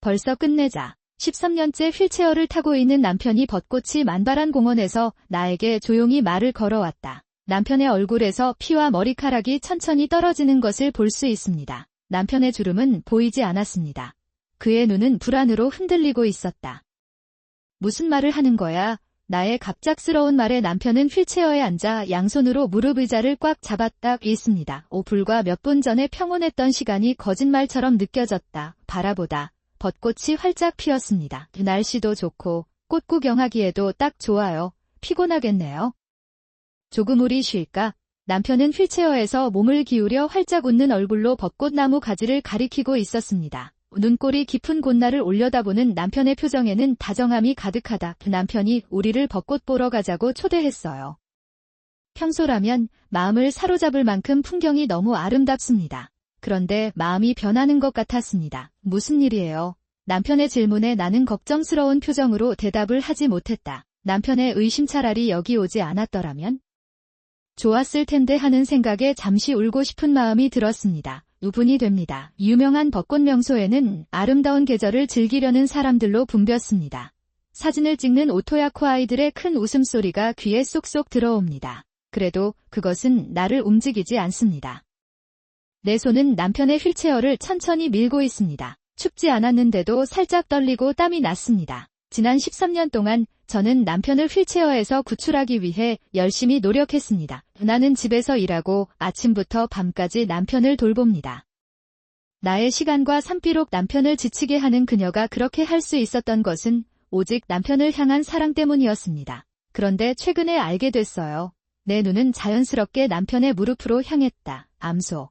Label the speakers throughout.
Speaker 1: 벌써 끝내자. 13년째 휠체어를 타고 있는 남편이 벚꽃이 만발한 공원에서 나에게 조용히 말을 걸어왔다. 남편의 얼굴에서 피와 머리카락이 천천히 떨어지는 것을 볼 수 있습니다. 남편의 주름은 보이지 않았습니다. 그의 눈은 불안으로 흔들리고 있었다. 무슨 말을 하는 거야? 나의 갑작스러운 말에 남편은 휠체어에 앉아 양손으로 무릎 의자를 꽉 잡았다 있습니다. 불과 몇 분 전에 평온했던 시간이 거짓말처럼 느껴졌다. 바라보다 벚꽃이 활짝 피었습니다. 날씨도 좋고 꽃 구경하기에도 딱 좋아요. 피곤하겠네요. 조금 우리 쉴까? 남편은 휠체어에서 몸을 기울여 활짝 웃는 얼굴로 벚꽃나무 가지를 가리키고 있었습니다. 눈꼬리 깊은 곳날을 올려다보는 남편의 표정에는 다정함이 가득하다. 남편이 우리를 벚꽃 보러 가자고 초대했어요. 평소라면 마음을 사로잡을 만큼 풍경이 너무 아름답습니다. 그런데 마음이 변하는 것 같았습니다. 무슨 일이에요? 남편의 질문에 나는 걱정스러운 표정으로 대답을 하지 못했다. 남편의 의심 차라리 여기 오지 않았더라면? 좋았을 텐데 하는 생각에 잠시 울고 싶은 마음이 들었습니다. 우분이 됩니다. 유명한 벚꽃 명소에는 아름다운 계절을 즐기려는 사람들로 붐볐습니다. 사진을 찍는 오토야코 아이들의 큰 웃음소리가 귀에 쏙쏙 들어옵니다. 그래도 그것은 나를 움직이지 않습니다. 내 손은 남편의 휠체어를 천천히 밀고 있습니다. 춥지 않았는데도 살짝 떨리고 땀이 났습니다. 지난 13년 동안 저는 남편을 휠체어에서 구출하기 위해 열심히 노력했습니다. 나는 집에서 일하고 아침부터 밤까지 남편을 돌봅니다. 나의 시간과 산비록 남편을 지치게 하는 그녀가 그렇게 할 수 있었던 것은 오직 남편을 향한 사랑 때문이었습니다. 그런데 최근에 알게 됐어요. 내 눈은 자연스럽게 남편의 무릎으로 향했다. 암소.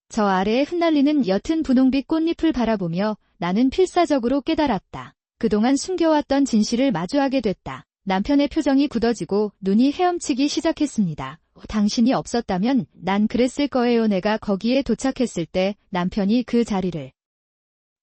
Speaker 1: 저 아래에 흩날리는 옅은 분홍빛 꽃잎을 바라보며 나는 필사적으로 깨달았다. 그동안 숨겨왔던 진실을 마주하게 됐다. 남편의 표정이 굳어지고 눈이 헤엄치기 시작했습니다. 당신이 없었다면 난 그랬을 거예요. 내가 거기에 도착했을 때 남편이 그 자리를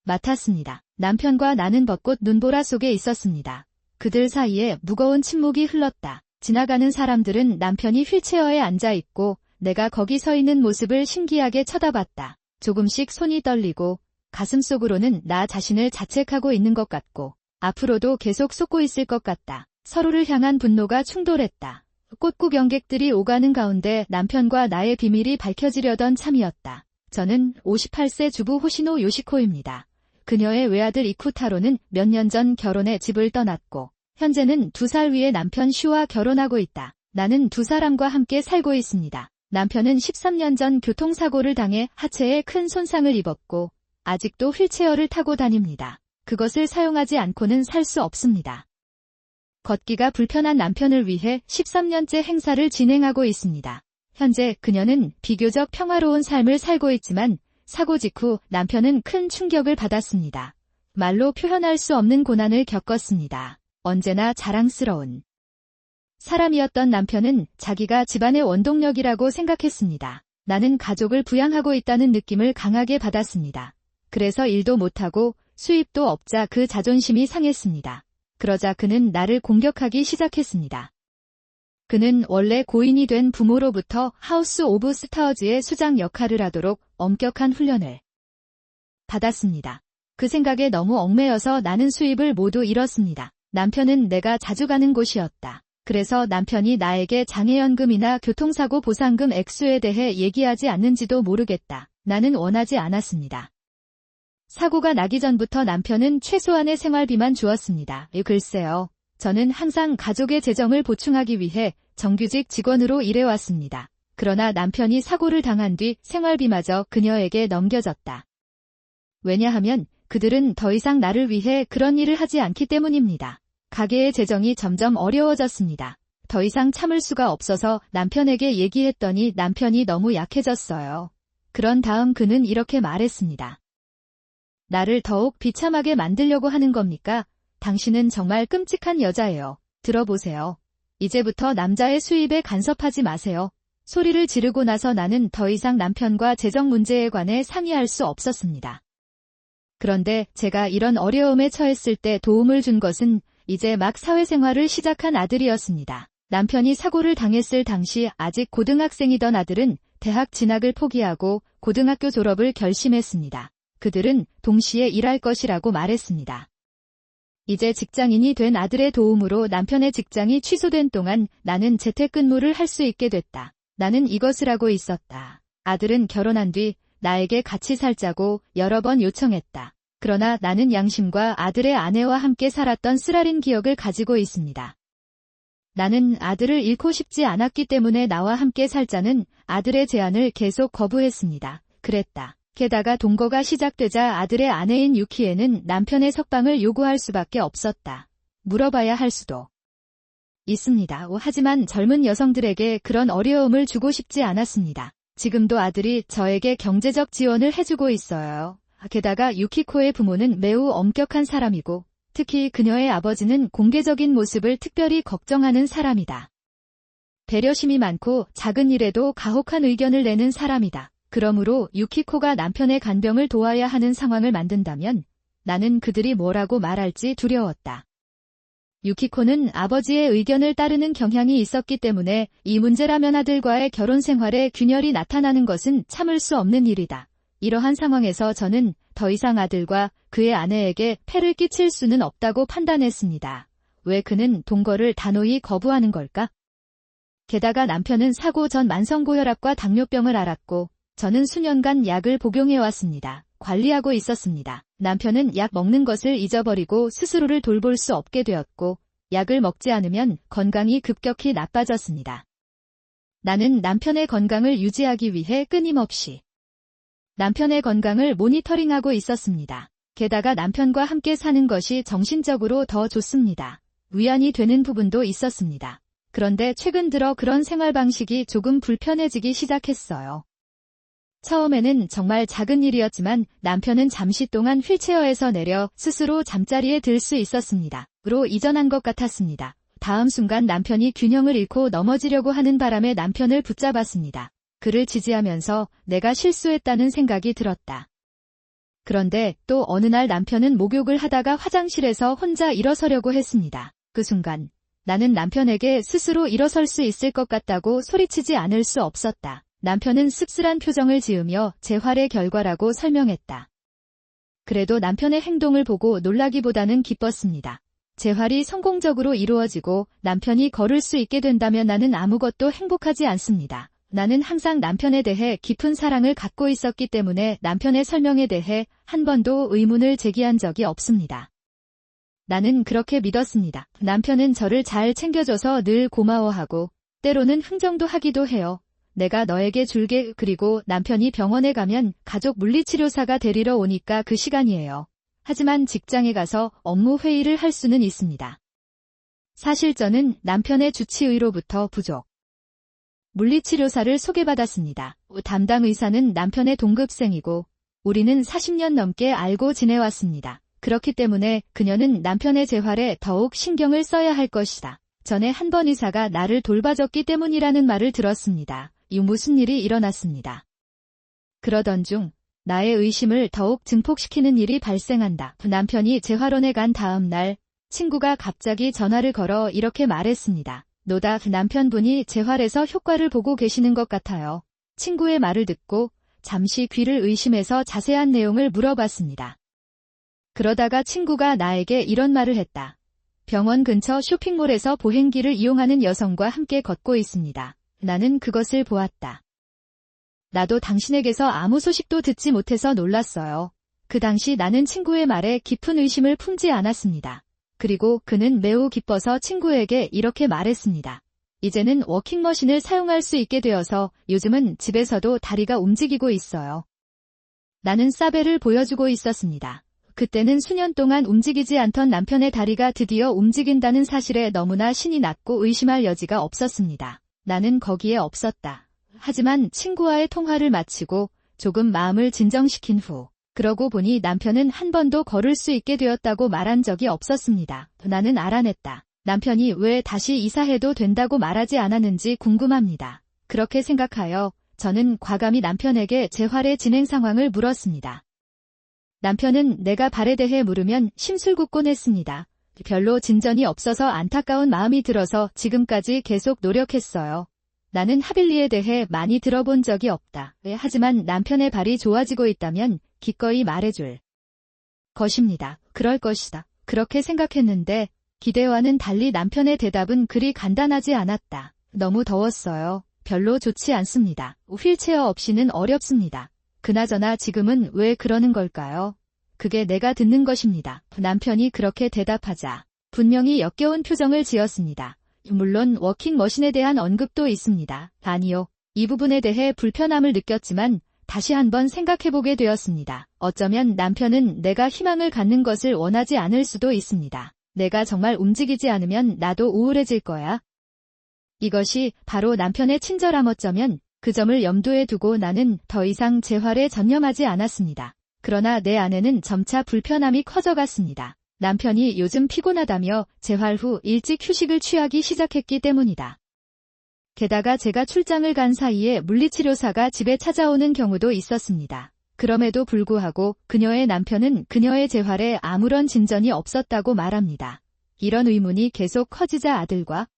Speaker 1: 맡았습니다. 남편과 나는 벚꽃 눈보라 속에 있었습니다. 그들 사이에 무거운 침묵이 흘렀다. 지나가는 사람들은 남편이 휠체어에 앉아있고 내가 거기 서 있는 모습을 신기하게 쳐다봤다. 조금씩 손이 떨리고 가슴속으로는 나 자신을 자책하고 있는 것 같고 앞으로도 계속 쏟고 있을 것 같다. 서로를 향한 분노가 충돌했다. 꽃구경객들이 오가는 가운데 남편과 나의 비밀이 밝혀지려던 참이었다. 저는 58세 주부 호시노 요시코입니다. 그녀의 외아들 이쿠타로는 몇 년 전 결혼해 집을 떠났고 현재는 2살 위의 남편 슈와 결혼하고 있다. 나는 두 사람과 함께 살고 있습니다. 남편은 13년 전 교통사고를 당해 하체에 큰 손상을 입었고 아직도 휠체어를 타고 다닙니다. 그것을 사용하지 않고는 살 수 없습니다. 걷기가 불편한 남편을 위해 13년째 행사를 진행하고 있습니다. 현재 그녀는 비교적 평화로운 삶을 살고 있지만 사고 직후 남편은 큰 충격을 받았습니다. 말로 표현할 수 없는 고난을 겪었습니다. 언제나 자랑스러운 사람이었던 남편은 자기가 집안의 원동력이라고 생각했습니다. 나는 가족을 부양하고 있다는 느낌을 강하게 받았습니다. 그래서 일도 못하고 수입도 없자 그 자존심이 상했습니다. 그러자 그는 나를 공격하기 시작했습니다. 그는 원래 고인이 된 부모로부터 하우스 오브 스타어즈의 수장 역할을 하도록 엄격한 훈련을 받았습니다. 그 생각에 너무 얽매여서 나는 수입을 모두 잃었습니다. 남편은 내가 자주 가는 곳이었다. 그래서 남편이 나에게 장애연금이나 교통사고 보상금 액수에 대해 얘기하지 않는지도 모르겠다. 나는 원하지 않았습니다. 사고가 나기 전부터 남편은 최소한의 생활비만 주었습니다. 글쎄요. 저는 항상 가족의 재정을 보충하기 위해 정규직 직원으로 일해왔습니다. 그러나 남편이 사고를 당한 뒤 생활비마저 그녀에게 넘겨졌다. 왜냐하면 그들은 더 이상 나를 위해 그런 일을 하지 않기 때문입니다. 가게의 재정이 점점 어려워졌습니다. 더 이상 참을 수가 없어서 남편에게 얘기했더니 남편이 너무 약해졌어요. 그런 다음 그는 이렇게 말했습니다. 나를 더욱 비참하게 만들려고 하는 겁니까? 당신은 정말 끔찍한 여자예요. 들어보세요. 이제부터 남자의 수입에 간섭하지 마세요. 소리를 지르고 나서 나는 더 이상 남편과 재정 문제에 관해 상의할 수 없었습니다. 그런데 제가 이런 어려움에 처했을 때 도움을 준 것은 이제 막 사회생활을 시작한 아들이었습니다. 남편이 사고를 당했을 당시 아직 고등학생이던 아들은 대학 진학을 포기하고 고등학교 졸업을 결심했습니다. 그들은 동시에 일할 것이라고 말했습니다. 이제 직장인이 된 아들의 도움으로 남편의 직장이 취소된 동안 나는 재택근무를 할 수 있게 됐다. 나는 이것을 하고 있었다. 아들은 결혼한 뒤 나에게 같이 살자고 여러 번 요청했다. 그러나 나는 양심과 아들의 아내와 함께 살았던 쓰라린 기억을 가지고 있습니다. 나는 아들을 잃고 싶지 않았기 때문에 나와 함께 살자는 아들의 제안을 계속 거부했습니다. 그랬다. 게다가 동거가 시작되자 아들의 아내인 유키에는 남편의 석방을 요구할 수밖에 없었다. 물어봐야 할 수도 있습니다. 하지만 젊은 여성들에게 그런 어려움을 주고 싶지 않았습니다. 지금도 아들이 저에게 경제적 지원을 해주고 있어요. 게다가 유키코의 부모는 매우 엄격한 사람이고 특히 그녀의 아버지는 공개적인 모습을 특별히 걱정하는 사람이다. 배려심이 많고 작은 일에도 가혹한 의견을 내는 사람이다. 그러므로 유키코가 남편의 간병을 도와야 하는 상황을 만든다면 나는 그들이 뭐라고 말할지 두려웠다. 유키코는 아버지의 의견을 따르는 경향이 있었기 때문에 이 문제라면 아들과의 결혼 생활에 균열이 나타나는 것은 참을 수 없는 일이다. 이러한 상황에서 저는 더 이상 아들과 그의 아내에게 폐를 끼칠 수는 없다고 판단했습니다. 왜 그는 동거를 단호히 거부하는 걸까? 게다가 남편은 사고 전 만성고혈압과 당뇨병을 앓았고 저는 수년간 약을 복용해왔습니다. 관리하고 있었습니다. 남편은 약 먹는 것을 잊어버리고 스스로를 돌볼 수 없게 되었고 약을 먹지 않으면 건강이 급격히 나빠졌습니다. 나는 남편의 건강을 유지하기 위해 끊임없이 남편의 건강을 모니터링하고 있었습니다. 게다가 남편과 함께 사는 것이 정신적으로 더 좋습니다. 위안이 되는 부분도 있었습니다. 그런데 최근 들어 그런 생활 방식이 조금 불편해지기 시작했어요. 처음에는 정말 작은 일이었지만 남편은 잠시 동안 휠체어에서 내려 스스로 잠자리에 들 수 있었습니다. 으로 이전한 것 같았습니다. 다음 순간 남편이 균형을 잃고 넘어지려고 하는 바람에 남편을 붙잡았습니다. 그를 지지하면서 내가 실수했다는 생각이 들었다. 그런데 또 어느 날 남편은 목욕을 하다가 화장실에서 혼자 일어서려고 했습니다. 그 순간 나는 남편에게 스스로 일어설 수 있을 것 같다고 소리치지 않을 수 없었다. 남편은 씁쓸한 표정을 지으며 재활의 결과라고 설명했다. 그래도 남편의 행동을 보고 놀라기보다는 기뻤습니다. 재활이 성공적으로 이루어지고 남편이 걸을 수 있게 된다면 나는 아무것도 행복하지 않습니다. 나는 항상 남편에 대해 깊은 사랑을 갖고 있었기 때문에 남편의 설명에 대해 한 번도 의문을 제기한 적이 없습니다. 나는 그렇게 믿었습니다. 남편은 저를 잘 챙겨줘서 늘 고마워하고 때로는 흥정도 하기도 해요. 내가 너에게 줄게. 그리고 남편이 병원에 가면 가족 물리치료사가 데리러 오니까 그 시간이에요. 하지만 직장에 가서 업무 회의를 할 수는 있습니다. 사실 저는 남편의 주치의로부터 부족 물리치료사를 소개받았습니다. 담당 의사는 남편의 동급생이고 우리는 40년 넘게 알고 지내왔습니다. 그렇기 때문에 그녀는 남편의 재활에 더욱 신경을 써야 할 것이다. 전에 한 번 의사가 나를 돌봐줬기 때문이라는 말을 들었습니다. 무슨 일이 일어났습니다. 그러던 중 나의 의심을 더욱 증폭시키는 일이 발생한다. 남편이 재활원에 간 다음 날 친구가 갑자기 전화를 걸어 이렇게 말했습니다. 노다, 남편분이 재활에서 효과를 보고 계시는 것 같아요. 친구의 말을 듣고 잠시 귀를 의심해서 자세한 내용을 물어봤습니다. 그러다가 친구가 나에게 이런 말을 했다. 병원 근처 쇼핑몰에서 보행기를 이용하는 여성과 함께 걷고 있습니다. 나는 그것을 보았다. 나도 당신에게서 아무 소식도 듣지 못해서 놀랐어요. 그 당시 나는 친구의 말에 깊은 의심을 품지 않았습니다. 그리고 그는 매우 기뻐서 친구에게 이렇게 말했습니다. 이제는 워킹머신을 사용할 수 있게 되어서 요즘은 집에서도 다리가 움직이고 있어요. 나는 사베를 보여주고 있었습니다. 그때는 수년 동안 움직이지 않던 남편의 다리가 드디어 움직인다는 사실에 너무나 신이 났고 의심할 여지가 없었습니다. 나는 거기에 없었다. 하지만 친구와의 통화를 마치고 조금 마음을 진정시킨 후 그러고 보니 남편은 한 번도 걸을 수 있게 되었다고 말한 적이 없었습니다. 나는 알아냈다. 남편이 왜 다시 이사해도 된다고 말하지 않았는지 궁금합니다. 그렇게 생각하여 저는 과감히 남편에게 재활의 진행 상황을 물었습니다. 남편은 내가 발에 대해 물으면 심술궂곤 했습니다. 별로 진전이 없어서 안타까운 마음이 들어서 지금까지 계속 노력했어요. 나는 하빌리에 대해 많이 들어본 적이 없다. 하지만 남편의 발이 좋아지고 있다면 기꺼이 말해줄 것입니다. 그럴 것이다. 그렇게 생각했는데 기대와는 달리 남편의 대답은 그리 간단하지 않았다. 너무 더웠어요. 별로 좋지 않습니다. 휠체어 없이는 어렵습니다. 그나저나 지금은 왜 그러는 걸까요? 그게 내가 듣는 것입니다. 남편이 그렇게 대답하자 분명히 역겨운 표정을 지었습니다. 물론 워킹머신에 대한 언급도 있습니다. 아니요. 이 부분에 대해 불편함을 느꼈지만 다시 한번 생각해보게 되었습니다. 어쩌면 남편은 내가 희망을 갖는 것을 원하지 않을 수도 있습니다. 내가 정말 움직이지 않으면 나도 우울해질 거야. 이것이 바로 남편의 친절함. 어쩌면 그 점을 염두에 두고 나는 더 이상 재활에 전념하지 않았습니다. 그러나 내 안에는 점차 불편함이 커져갔습니다. 남편이 요즘 피곤하다며 재활 후 일찍 휴식을 취하기 시작했기 때문이다. 게다가 제가 출장을 간 사이에 물리치료사가 집에 찾아오는 경우도 있었습니다. 그럼에도 불구하고 그녀의 남편은 그녀의 재활에 아무런 진전이 없었다고 말합니다. 이런 의문이 계속 커지자 아들과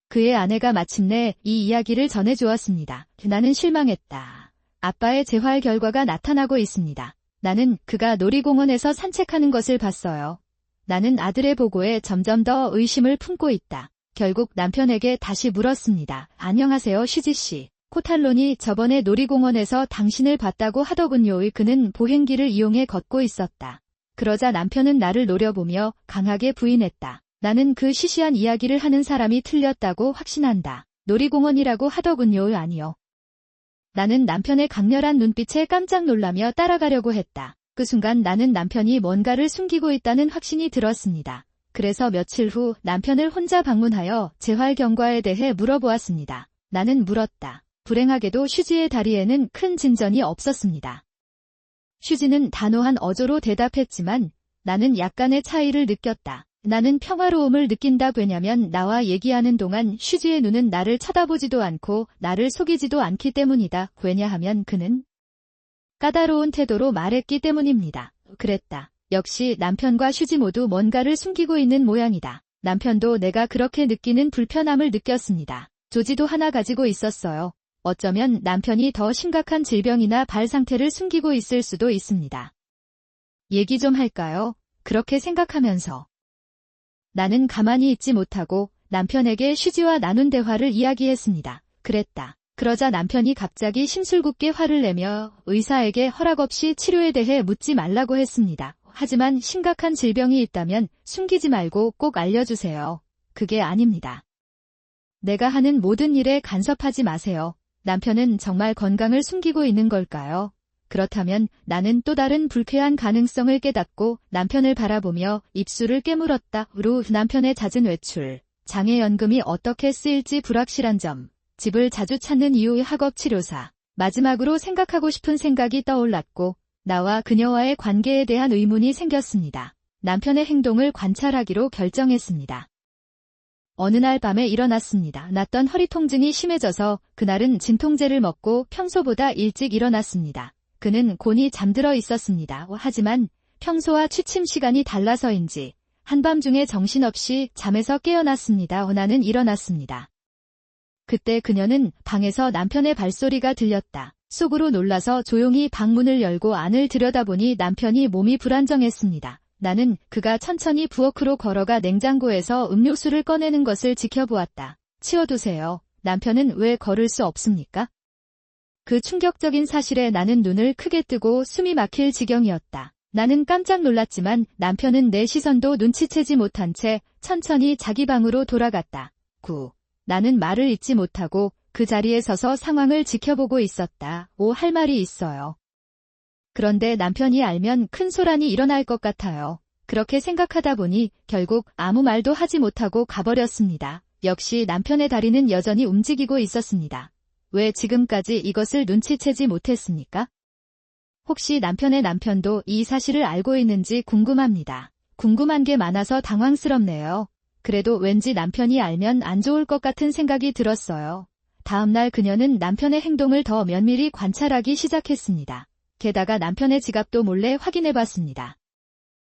Speaker 1: 그의 아내가 마침내 이 이야기를 전해주었습니다. 나는 실망했다. 아빠의 재활 결과가 나타나고 있습니다. 나는 그가 놀이공원에서 산책하는 것을 봤어요. 나는 아들의 보고에 점점 더 의심을 품고 있다. 결국 남편에게 다시 물었습니다. 안녕하세요, 슈지 씨. 코탈론이 저번에 놀이공원에서 당신을 봤다고 하더군요. 그는 보행기를 이용해 걷고 있었다. 그러자 남편은 나를 노려보며 강하게 부인했다. 나는 그 시시한 이야기를 하는 사람이 틀렸다고 확신한다. 놀이공원이라고 하더군요. 아니요. 나는 남편의 강렬한 눈빛에 깜짝 놀라며 따라가려고 했다. 그 순간 나는 남편이 뭔가를 숨기고 있다는 확신이 들었습니다. 그래서 며칠 후 남편을 혼자 방문하여 재활 경과에 대해 물어보았습니다. 나는 물었다. 불행하게도 슈지의 다리에는 큰 진전이 없었습니다. 슈지는 단호한 어조로 대답했지만 나는 약간의 차이를 느꼈다. 나는 평화로움을 느낀다. 왜냐면 나와 얘기하는 동안 슈지의 눈은 나를 쳐다보지도 않고 나를 속이지도 않기 때문이다. 왜냐하면 그는 까다로운 태도로 말했기 때문입니다. 그랬다. 역시 남편과 슈지 모두 뭔가를 숨기고 있는 모양이다. 남편도 내가 그렇게 느끼는 불편함을 느꼈습니다. 조지도 하나 가지고 있었어요. 어쩌면 남편이 더 심각한 질병이나 발 상태를 숨기고 있을 수도 있습니다. 얘기 좀 할까요? 그렇게 생각하면서 나는 가만히 있지 못하고 남편에게 슈지와 나눈 대화를 이야기했습니다. 그랬다. 그러자 남편이 갑자기 심술궂게 화를 내며 의사에게 허락 없이 치료에 대해 묻지 말라고 했습니다. 하지만 심각한 질병이 있다면 숨기지 말고 꼭 알려주세요. 그게 아닙니다. 내가 하는 모든 일에 간섭하지 마세요. 남편은 정말 건강을 숨기고 있는 걸까요? 그렇다면 나는 또 다른 불쾌한 가능성을 깨닫고 남편을 바라보며 입술을 깨물었다. 후 남편의 잦은 외출, 장애연금이 어떻게 쓰일지 불확실한 점, 집을 자주 찾는 이유의 학업치료사, 마지막으로 생각하고 싶은 생각이 떠올랐고 나와 그녀와의 관계에 대한 의문이 생겼습니다. 남편의 행동을 관찰하기로 결정했습니다. 어느 날 밤에 일어났습니다. 났던 허리 통증이 심해져서 그날은 진통제를 먹고 평소보다 일찍 일어났습니다. 그는 곤히 잠들어 있었습니다. 하지만 평소와 취침 시간이 달라서인지 한밤중에 정신없이 잠에서 깨어났습니다. 나는 일어났습니다. 그때 그녀는 방에서 남편의 발소리가 들렸다. 속으로 놀라서 조용히 방문을 열고 안을 들여다보니 남편이 몸이 불안정했습니다. 나는 그가 천천히 부엌으로 걸어가 냉장고에서 음료수를 꺼내는 것을 지켜보았다. 치워두세요. 남편은 왜 걸을 수 없습니까? 그 충격적인 사실에 나는 눈을 크게 뜨고 숨이 막힐 지경이었다. 나는 깜짝 놀랐지만 남편은 내 시선도 눈치채지 못한 채 천천히 자기 방으로 돌아갔다. 나는 말을 잇지 못하고 그 자리에 서서 상황을 지켜보고 있었다. 할 말이 있어요. 그런데 남편이 알면 큰 소란이 일어날 것 같아요. 그렇게 생각하다 보니 결국 아무 말도 하지 못하고 가버렸습니다. 역시 남편의 다리는 여전히 움직이고 있었습니다. 왜 지금까지 이것을 눈치채지 못했습니까? 혹시 남편의 남편도 이 사실을 알고 있는지 궁금합니다. 궁금한 게 많아서 당황스럽네요. 그래도 왠지 남편이 알면 안 좋을 것 같은 생각이 들었어요. 다음날 그녀는 남편의 행동을 더 면밀히 관찰하기 시작했습니다. 게다가 남편의 지갑도 몰래 확인해봤습니다.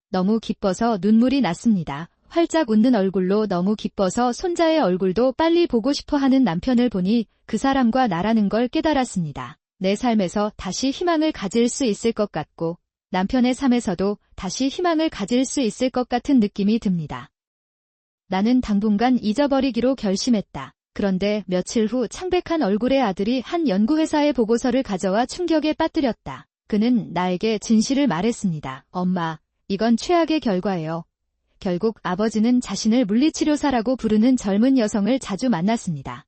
Speaker 1: 너무 기뻐서 눈물이 났습니다. 활짝 웃는 얼굴로 너무 기뻐서 손자의 얼굴도 빨리 보고 싶어 하는 남편을 보니 그 사람과 나라는 걸 깨달았습니다. 내 삶에서 다시 희망을 가질 수 있을 것 같고 남편의 삶에서도 다시 희망을 가질 수 있을 것 같은 느낌이 듭니다. 나는 당분간 잊어버리기로 결심했다. 그런데 며칠 후 창백한 얼굴의 아들이 한 연구회사의 보고서를 가져와 충격에 빠뜨렸다. 그는 나에게 진실을 말했습니다. 엄마, 이건 최악의 결과예요. 결국 아버지는 자신을 물리치료사라고 부르는 젊은 여성을 자주 만났습니다.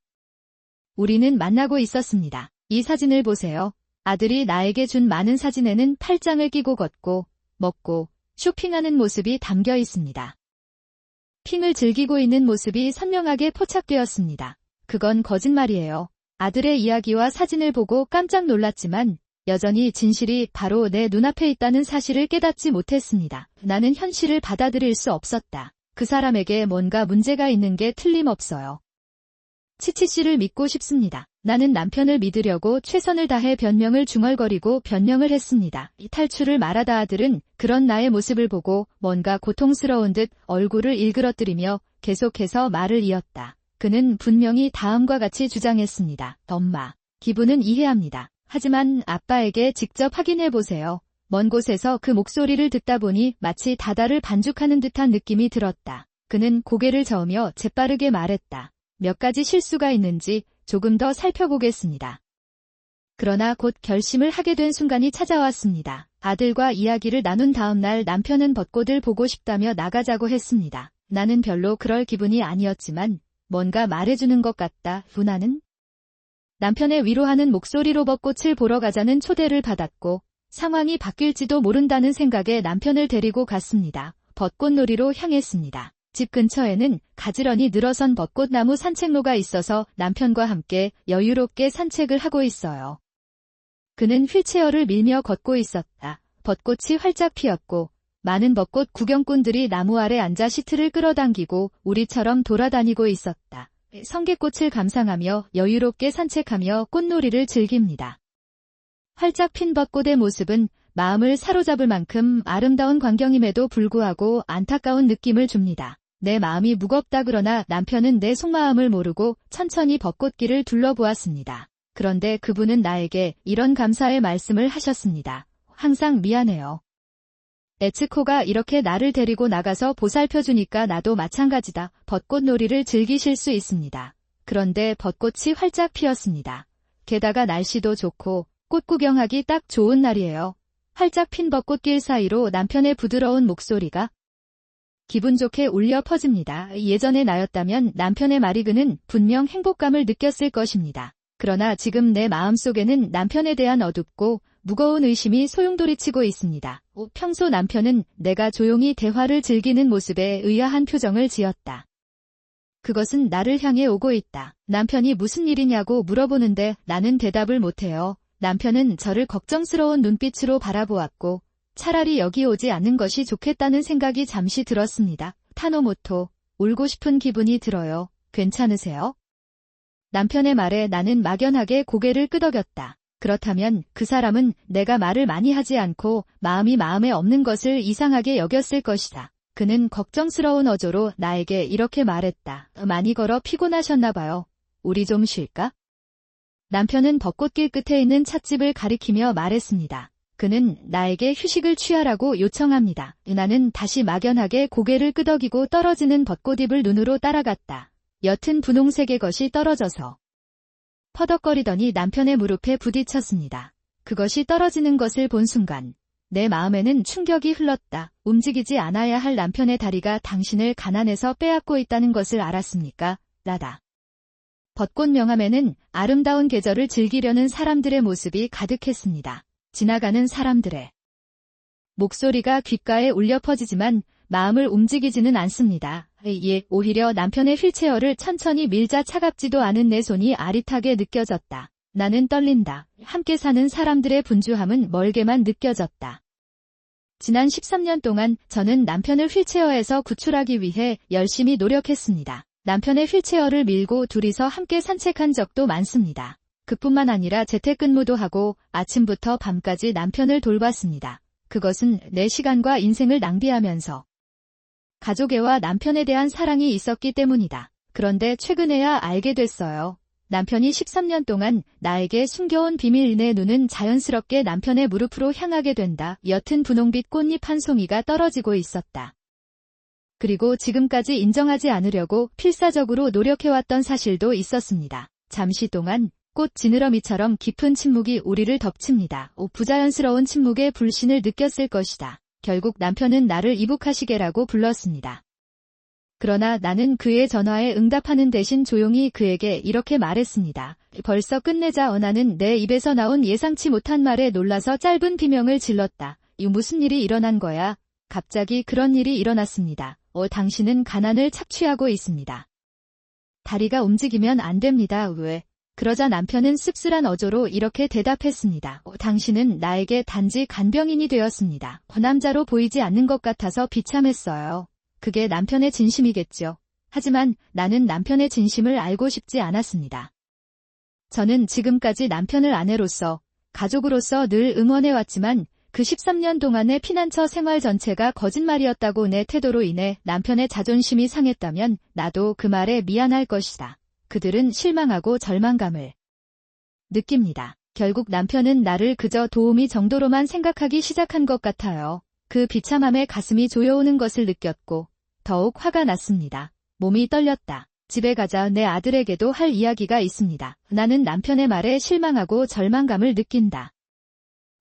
Speaker 1: 우리는 만나고 있었습니다. 이 사진을 보세요. 아들이 나에게 준 많은 사진에는 팔짱을 끼고 걷고, 먹고, 쇼핑하는 모습이 담겨 있습니다. 핑을 즐기고 있는 모습이 선명하게 포착되었습니다. 그건 거짓말이에요. 아들의 이야기와 사진을 보고 깜짝 놀랐지만 여전히 진실이 바로 내 눈앞에 있다는 사실을 깨닫지 못했습니다. 나는 현실을 받아들일 수 없었다. 그 사람에게 뭔가 문제가 있는 게 틀림없어요. 치치 씨를 믿고 싶습니다. 나는 남편을 믿으려고 최선을 다해 변명을 중얼거리고 변명을 했습니다. 이 탈출을 말하다 아들은 그런 나의 모습을 보고 뭔가 고통스러운 듯 얼굴을 일그러뜨리며 계속해서 말을 이었다. 그는 분명히 다음과 같이 주장했습니다. 엄마, 기분은 이해합니다. 하지만 아빠에게 직접 확인해보세요. 먼 곳에서 그 목소리를 듣다 보니 마치 다다를 반죽하는 듯한 느낌이 들었다. 그는 고개를 저으며 재빠르게 말했다. 몇 가지 실수가 있는지 조금 더 살펴보겠습니다. 그러나 곧 결심을 하게 된 순간이 찾아왔습니다. 아들과 이야기를 나눈 다음 날 남편은 벚꽃을 보고 싶다며 나가자고 했습니다. 나는 별로 그럴 기분이 아니었지만 뭔가 말해주는 것 같다. 나는 남편의 위로하는 목소리로 벚꽃을 보러 가자는 초대를 받았고 상황이 바뀔지도 모른다는 생각에 남편을 데리고 갔습니다. 벚꽃놀이로 향했습니다. 집 근처에는 가지런히 늘어선 벚꽃나무 산책로가 있어서 남편과 함께 여유롭게 산책을 하고 있어요. 그는 휠체어를 밀며 걷고 있었다. 벚꽃이 활짝 피었고 많은 벚꽃 구경꾼들이 나무 아래 앉아 시트를 끌어당기고 우리처럼 돌아다니고 있었다. 성게꽃을 감상하며 여유롭게 산책하며 꽃놀이를 즐깁니다. 활짝 핀 벚꽃의 모습은 마음을 사로잡을 만큼 아름다운 광경임에도 불구하고 안타까운 느낌을 줍니다. 내 마음이 무겁다 그러나 남편은 내 속마음을 모르고 천천히 벚꽃길을 둘러보았습니다. 그런데 그분은 나에게 이런 감사의 말씀을 하셨습니다. 항상 미안해요. 에츠코가 이렇게 나를 데리고 나가서 보살펴주니까 나도 마찬가지다. 벚꽃놀이를 즐기실 수 있습니다. 그런데 벚꽃이 활짝 피었습니다. 게다가 날씨도 좋고 꽃 구경하기 딱 좋은 날이에요. 활짝 핀 벚꽃길 사이로 남편의 부드러운 목소리가 기분 좋게 울려 퍼집니다. 예전의 나였다면 남편의 말이 그는 분명 행복감을 느꼈을 것입니다. 그러나 지금 내 마음속에는 남편에 대한 어둡고 무거운 의심이 소용돌이치고 있습니다. 평소 남편은 내가 조용히 대화를 즐기는 모습에 의아한 표정을 지었다. 그것은 나를 향해 오고 있다. 남편이 무슨 일이냐고 물어보는데 나는 대답을 못해요. 남편은 저를 걱정스러운 눈빛으로 바라보았고 차라리 여기 오지 않는 것이 좋겠다는 생각이 잠시 들었습니다. 타노모토, 울고 싶은 기분이 들어요. 괜찮으세요? 남편의 말에 나는 막연하게 고개를 끄덕였다. 그렇다면 그 사람은 내가 말을 많이 하지 않고 마음이 마음에 없는 것을 이상하게 여겼을 것이다. 그는 걱정스러운 어조로 나에게 이렇게 말했다. 많이 걸어 피곤하셨나 봐요. 우리 좀 쉴까? 남편은 벚꽃길 끝에 있는 찻집을 가리키며 말했습니다. 그는 나에게 휴식을 취하라고 요청합니다. 나는 다시 막연하게 고개를 끄덕이고 떨어지는 벚꽃잎을 눈으로 따라갔다. 옅은 분홍색의 것이 떨어져서 퍼덕거리더니 남편의 무릎에 부딪혔습니다. 그것이 떨어지는 것을 본 순간 내 마음에는 충격이 흘렀다. 움직이지 않아야 할 남편의 다리가 당신을 가난에서 빼앗고 있다는 것을 알았습니까? 라다. 벚꽃 명함에는 아름다운 계절을 즐기려는 사람들의 모습이 가득했습니다. 지나가는 사람들의 목소리가 귓가에 울려 퍼지지만 마음을 움직이지는 않습니다. 오히려 남편의 휠체어를 천천히 밀자 차갑지도 않은 내 손이 아릿하게 느껴졌다. 나는 떨린다. 함께 사는 사람들의 분주함은 멀게만 느껴졌다. 지난 13년 동안 저는 남편을 휠체어에서 구출하기 위해 열심히 노력했습니다. 남편의 휠체어를 밀고 둘이서 함께 산책한 적도 많습니다. 그뿐만 아니라 재택근무도 하고 아침부터 밤까지 남편을 돌봤습니다. 그것은 내 시간과 인생을 낭비하면서 가족애와 남편에 대한 사랑이 있었기 때문이다. 그런데 최근에야 알게 됐어요. 남편이 13년 동안 나에게 숨겨온 비밀. 내 눈은 자연스럽게 남편의 무릎으로 향하게 된다. 옅은 분홍빛 꽃잎 한 송이가 떨어지고 있었다. 그리고 지금까지 인정하지 않으려고 필사적으로 노력해왔던 사실도 있었습니다. 잠시 동안 꽃 지느러미처럼 깊은 침묵이 우리를 덮칩니다. 부자연스러운 침묵에 불신을 느꼈을 것이다. 결국 남편은 나를 이북하시게라고 불렀습니다. 그러나 나는 그의 전화에 응답하는 대신 조용히 그에게 이렇게 말했습니다. 벌써 끝내자. 나는 내 입에서 나온 예상치 못한 말에 놀라서 짧은 비명을 질렀다. 무슨 일이 일어난 거야? 갑자기 그런 일이 일어났습니다. 당신은 가난을 착취하고 있습니다. 다리가 움직이면 안 됩니다. 왜? 그러자 남편은 씁쓸한 어조로 이렇게 대답했습니다. 당신은 나에게 단지 간병인이 되었습니다. 남자로 보이지 않는 것 같아서 비참했어요. 그게 남편의 진심이겠죠. 하지만 나는 남편의 진심을 알고 싶지 않았습니다. 저는 지금까지 남편을 아내로서, 가족으로서 늘 응원해왔지만 그 13년 동안의 피난처 생활 전체가 거짓말이었다고 내 태도로 인해 남편의 자존심이 상했다면 나도 그 말에 미안할 것이다. 그들은 실망하고 절망감을 느낍니다. 결국 남편은 나를 그저 도우미 정도로만 생각하기 시작한 것 같아요. 그 비참함에 가슴이 조여오는 것을 느꼈고 더욱 화가 났습니다. 몸이 떨렸다. 집에 가자. 내 아들에게도 할 이야기가 있습니다. 나는 남편의 말에 실망하고 절망감을 느낀다.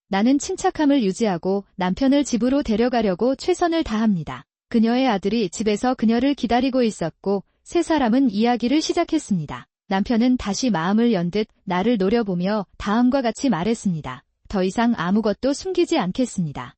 Speaker 1: 나는 침착함을 유지하고 남편을 집으로 데려가려고 최선을 다합니다. 그녀의 아들이 집에서 그녀를 기다리고 있었고 세 사람은 이야기를 시작했습니다. 남편은 다시 마음을 연 듯 나를 노려보며 다음과 같이 말했습니다. 더 이상 아무것도 숨기지 않겠습니다.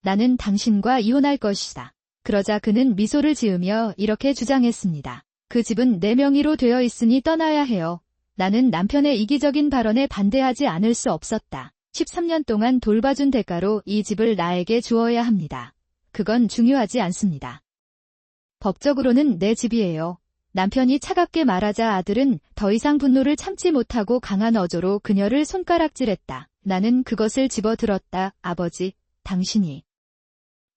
Speaker 1: 나는 당신과 이혼할 것이다. 그러자 그는 미소를 지으며 이렇게 주장했습니다. 그 집은 내 명의로 되어 있으니 떠나야 해요. 나는 남편의 이기적인 발언에 반대하지 않을 수 없었다. 13년 동안 돌봐준 대가로 이 집을 나에게 주어야 합니다. 그건 중요하지 않습니다. 법적으로는 내 집이에요. 남편이 차갑게 말하자 아들은 더 이상 분노를 참지 못하고 강한 어조로 그녀를 손가락질했다. 나는 그것을 집어들었다. 아버지, 당신이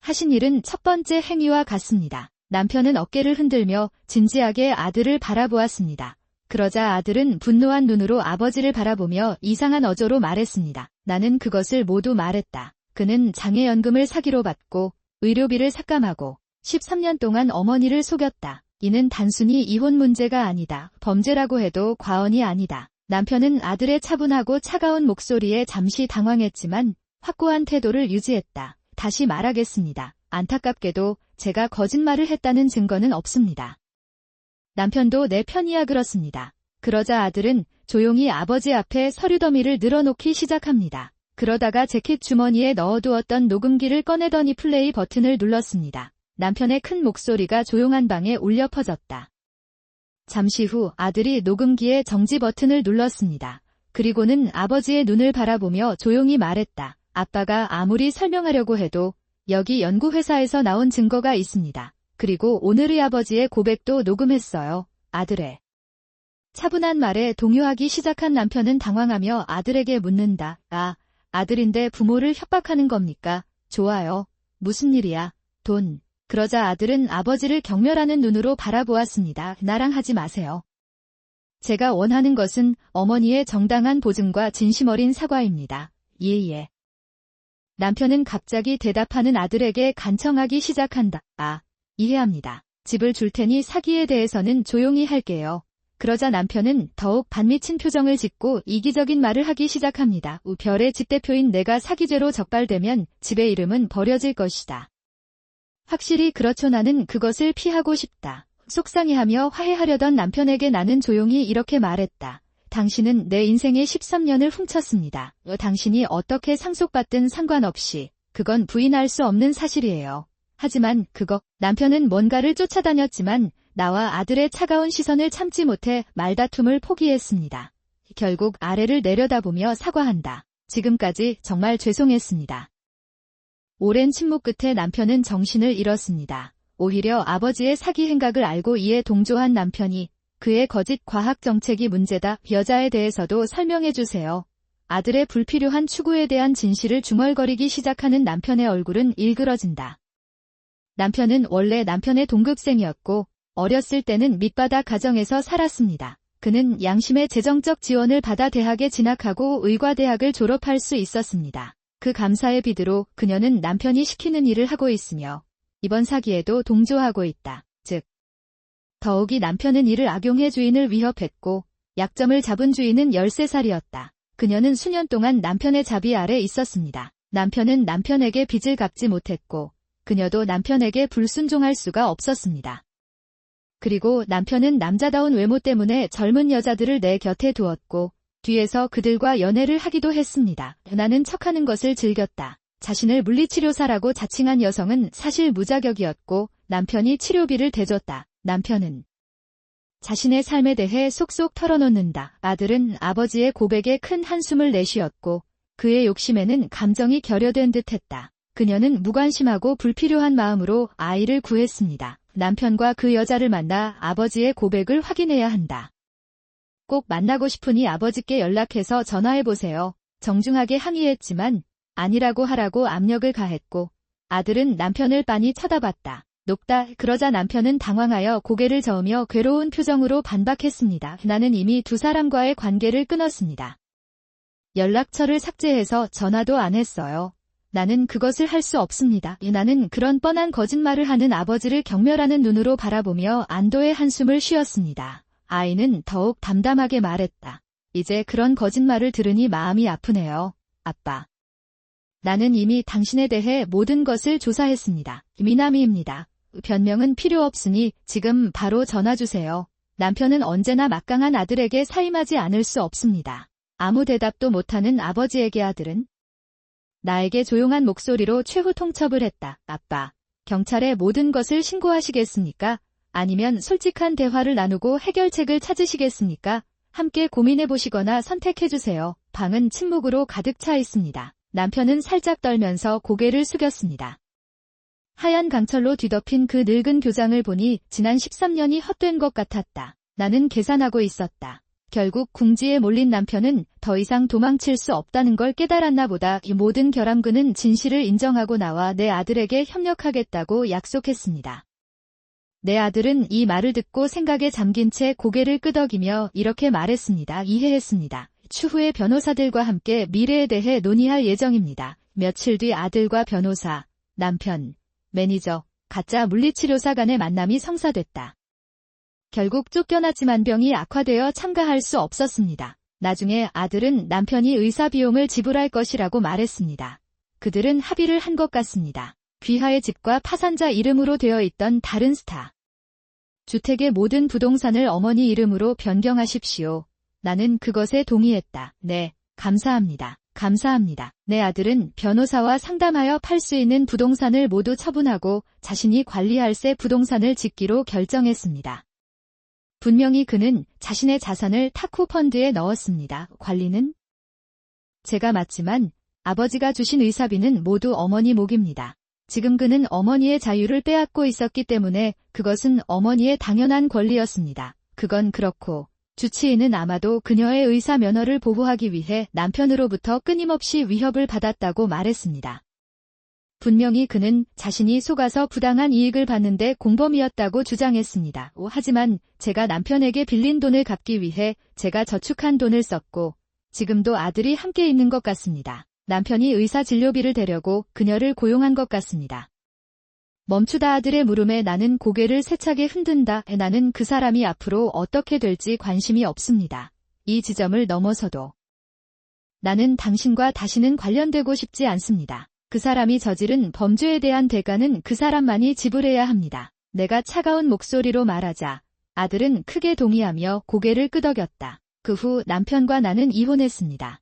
Speaker 1: 하신 일은 첫 번째 행위와 같습니다. 남편은 어깨를 흔들며 진지하게 아들을 바라보았습니다. 그러자 아들은 분노한 눈으로 아버지를 바라보며 이상한 어조로 말했습니다. 나는 그것을 모두 말했다. 그는 장애연금을 사기로 받고 의료비를 삭감하고 13년 동안 어머니를 속였다. 이는 단순히 이혼 문제가 아니다. 범죄라고 해도 과언이 아니다. 남편은 아들의 차분하고 차가운 목소리에 잠시 당황했지만 확고한 태도를 유지했다. 다시 말하겠습니다. 안타깝게도 제가 거짓말을 했다는 증거는 없습니다. 남편도 내 편이야 그렇습니다. 그러자 아들은 조용히 아버지 앞에 서류 더미를 늘어놓기 시작합니다. 그러다가 재킷 주머니에 넣어두었던 녹음기를 꺼내더니 플레이 버튼을 눌렀습니다. 남편의 큰 목소리가 조용한 방에 울려 퍼졌다. 잠시 후 아들이 녹음기의 정지 버튼을 눌렀습니다. 그리고는 아버지의 눈을 바라보며 조용히 말했다. 아빠가 아무리 설명하려고 해도 여기 연구회사에서 나온 증거가 있습니다. 그리고 오늘의 아버지의 고백도 녹음했어요. 아들의 차분한 말에 동요하기 시작한 남편은 당황하며 아들에게 묻는다. 아들인데 부모를 협박하는 겁니까? 좋아요. 무슨 일이야? 돈. 그러자 아들은 아버지를 경멸하는 눈으로 바라보았습니다. 나랑 하지 마세요. 제가 원하는 것은 어머니의 정당한 보증과 진심 어린 사과입니다. 예. 남편은 갑자기 대답하는 아들에게 간청하기 시작한다. 이해합니다. 집을 줄 테니 사기에 대해서는 조용히 할게요. 그러자 남편은 더욱 반미친 표정을 짓고 이기적인 말을 하기 시작합니다. 별의 집 대표인 내가 사기죄로 적발되면 집의 이름은 버려질 것이다. 확실히 그렇죠. 나는 그것을 피하고 싶다. 속상해하며 화해하려던 남편에게 나는 조용히 이렇게 말했다. 당신은 내 인생의 13년을 훔쳤습니다. 당신이 어떻게 상속받든 상관없이 그건 부인할 수 없는 사실이에요. 하지만 남편은 뭔가를 쫓아다녔지만 나와 아들의 차가운 시선을 참지 못해 말다툼을 포기했습니다. 결국 아래를 내려다보며 사과한다. 지금까지 정말 죄송했습니다. 오랜 침묵 끝에 남편은 정신을 잃었습니다. 오히려 아버지의 사기 행각을 알고 이에 동조한 남편이 그의 거짓 과학 정책이 문제다. 여자에 대해서도 설명해 주세요. 아들의 불필요한 추구에 대한 진실을 중얼거리기 시작하는 남편의 얼굴은 일그러진다. 남편은 원래 남편의 동급생이었고 어렸을 때는 밑바닥 가정에서 살았습니다. 그는 양심의 재정적 지원을 받아 대학에 진학하고 의과대학을 졸업할 수 있었습니다. 그 감사의 비드로 그녀는 남편이 시키는 일을 하고 있으며 이번 사기에도 동조하고 있다. 즉, 더욱이 남편은 이를 악용해 주인을 위협했고 약점을 잡은 주인은 13살이었다. 그녀는 수년 동안 남편의 자비 아래 있었습니다. 남편은 남편에게 빚을 갚지 못했고 그녀도 남편에게 불순종할 수가 없었습니다. 그리고 남편은 남자다운 외모 때문에 젊은 여자들을 내 곁에 두었고 뒤에서 그들과 연애를 하기도 했습니다. 나는 척하는 것을 즐겼다. 자신을 물리치료사라고 자칭한 여성은 사실 무자격이었고 남편이 치료비를 대줬다. 남편은 자신의 삶에 대해 쏙쏙 털어놓는다. 아들은 아버지의 고백에 큰 한숨을 내쉬었고 그의 욕심에는 감정이 결여된 듯했다. 그녀는 무관심하고 불필요한 마음으로 아이를 구했습니다. 남편과 그 여자를 만나 아버지의 고백을 확인해야 한다. 꼭 만나고 싶으니 아버지께 연락해서 전화해보세요. 정중하게 항의했지만 아니라고 하라고 압력을 가했고 아들은 남편을 빤히 쳐다봤다. 녹다. 그러자 남편은 당황하여 고개를 저으며 괴로운 표정으로 반박했습니다. 나는 이미 두 사람과의 관계를 끊었습니다. 연락처를 삭제해서 전화도 안 했어요. 나는 그것을 할 수 없습니다. 나는 그런 뻔한 거짓말을 하는 아버지를 경멸하는 눈으로 바라보며 안도의 한숨을 쉬었습니다. 아이는 더욱 담담하게 말했다. 이제 그런 거짓말을 들으니 마음이 아프네요. 아빠. 나는 이미 당신에 대해 모든 것을 조사했습니다. 미나미입니다. 변명은 필요 없으니 지금 바로 전화 주세요. 남편은 언제나 막강한 아들에게 사임하지 않을 수 없습니다. 아무 대답도 못하는 아버지에게 아들은 나에게 조용한 목소리로 최후 통첩을 했다. 아빠, 경찰에 모든 것을 신고하시겠습니까? 아니면 솔직한 대화를 나누고 해결책을 찾으시겠습니까? 함께 고민해보시거나 선택해주세요. 방은 침묵으로 가득 차 있습니다. 남편은 살짝 떨면서 고개를 숙였습니다. 하얀 강철로 뒤덮인 그 늙은 교장을 보니 지난 13년이 헛된 것 같았다. 나는 계산하고 있었다. 결국 궁지에 몰린 남편은 더 이상 도망칠 수 없다는 걸 깨달았나 보다. 이 모든 결함근은 진실을 인정하고 나와 내 아들에게 협력하겠다고 약속했습니다. 내 아들은 이 말을 듣고 생각에 잠긴 채 고개를 끄덕이며 이렇게 말했습니다. 이해했습니다. 추후에 변호사들과 함께 미래에 대해 논의할 예정입니다. 며칠 뒤 아들과 변호사, 남편, 매니저, 가짜 물리치료사 간의 만남이 성사됐다. 결국 쫓겨났지만 병이 악화되어 참가할 수 없었습니다. 나중에 아들은 남편이 의사 비용을 지불할 것이라고 말했습니다. 그들은 합의를 한 것 같습니다. 귀하의 집과 파산자 이름으로 되어 있던 다른 스타. 주택의 모든 부동산을 어머니 이름으로 변경하십시오. 나는 그것에 동의했다. 네, 감사합니다. 감사합니다. 내 아들은 변호사와 상담하여 팔 수 있는 부동산을 모두 처분하고 자신이 관리할 새 부동산을 짓기로 결정했습니다. 분명히 그는 자신의 자산을 타코펀드에 넣었습니다. 관리는 제가 맡지만 아버지가 주신 의사비는 모두 어머니 몫입니다. 지금 그는 어머니의 자유를 빼앗고 있었기 때문에 그것은 어머니의 당연한 권리였습니다. 그건 그렇고 주치의는 아마도 그녀의 의사 면허를 보호하기 위해 남편으로부터 끊임없이 위협을 받았다고 말했습니다. 분명히 그는 자신이 속아서 부당한 이익을 받는데 공범이었다고 주장했습니다. 하지만 제가 남편에게 빌린 돈을 갚기 위해 제가 저축한 돈을 썼고 지금도 아들이 함께 있는 것 같습니다. 남편이 의사 진료비를 대려고 그녀를 고용한 것 같습니다. 멈추다 아들의 물음에 나는 고개를 세차게 흔든다. 나는 그 사람이 앞으로 어떻게 될지 관심이 없습니다. 이 지점을 넘어서도 나는 당신과 다시는 관련되고 싶지 않습니다. 그 사람이 저지른 범죄에 대한 대가는 그 사람만이 지불해야 합니다. 내가 차가운 목소리로 말하자 아들은 크게 동의하며 고개를 끄덕였다. 그 후 남편과 나는 이혼했습니다.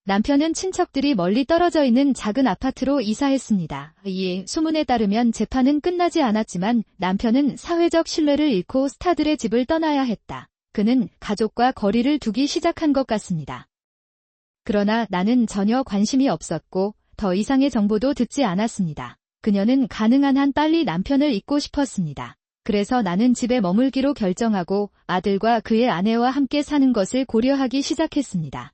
Speaker 1: 남편은 친척들이 멀리 떨어져 있는 작은 아파트로 이사했습니다. 이 소문에 따르면 재판은 끝나지 않았지만 남편은 사회적 신뢰를 잃고 스타들의 집을 떠나야 했다. 그는 가족과 거리를 두기 시작한 것 같습니다. 그러나 나는 전혀 관심이 없었고 더 이상의 정보도 듣지 않았습니다. 그녀는 가능한 한 빨리 남편을 잊고 싶었습니다. 그래서 나는 집에 머물기로 결정하고 아들과 그의 아내와 함께 사는 것을 고려하기 시작했습니다.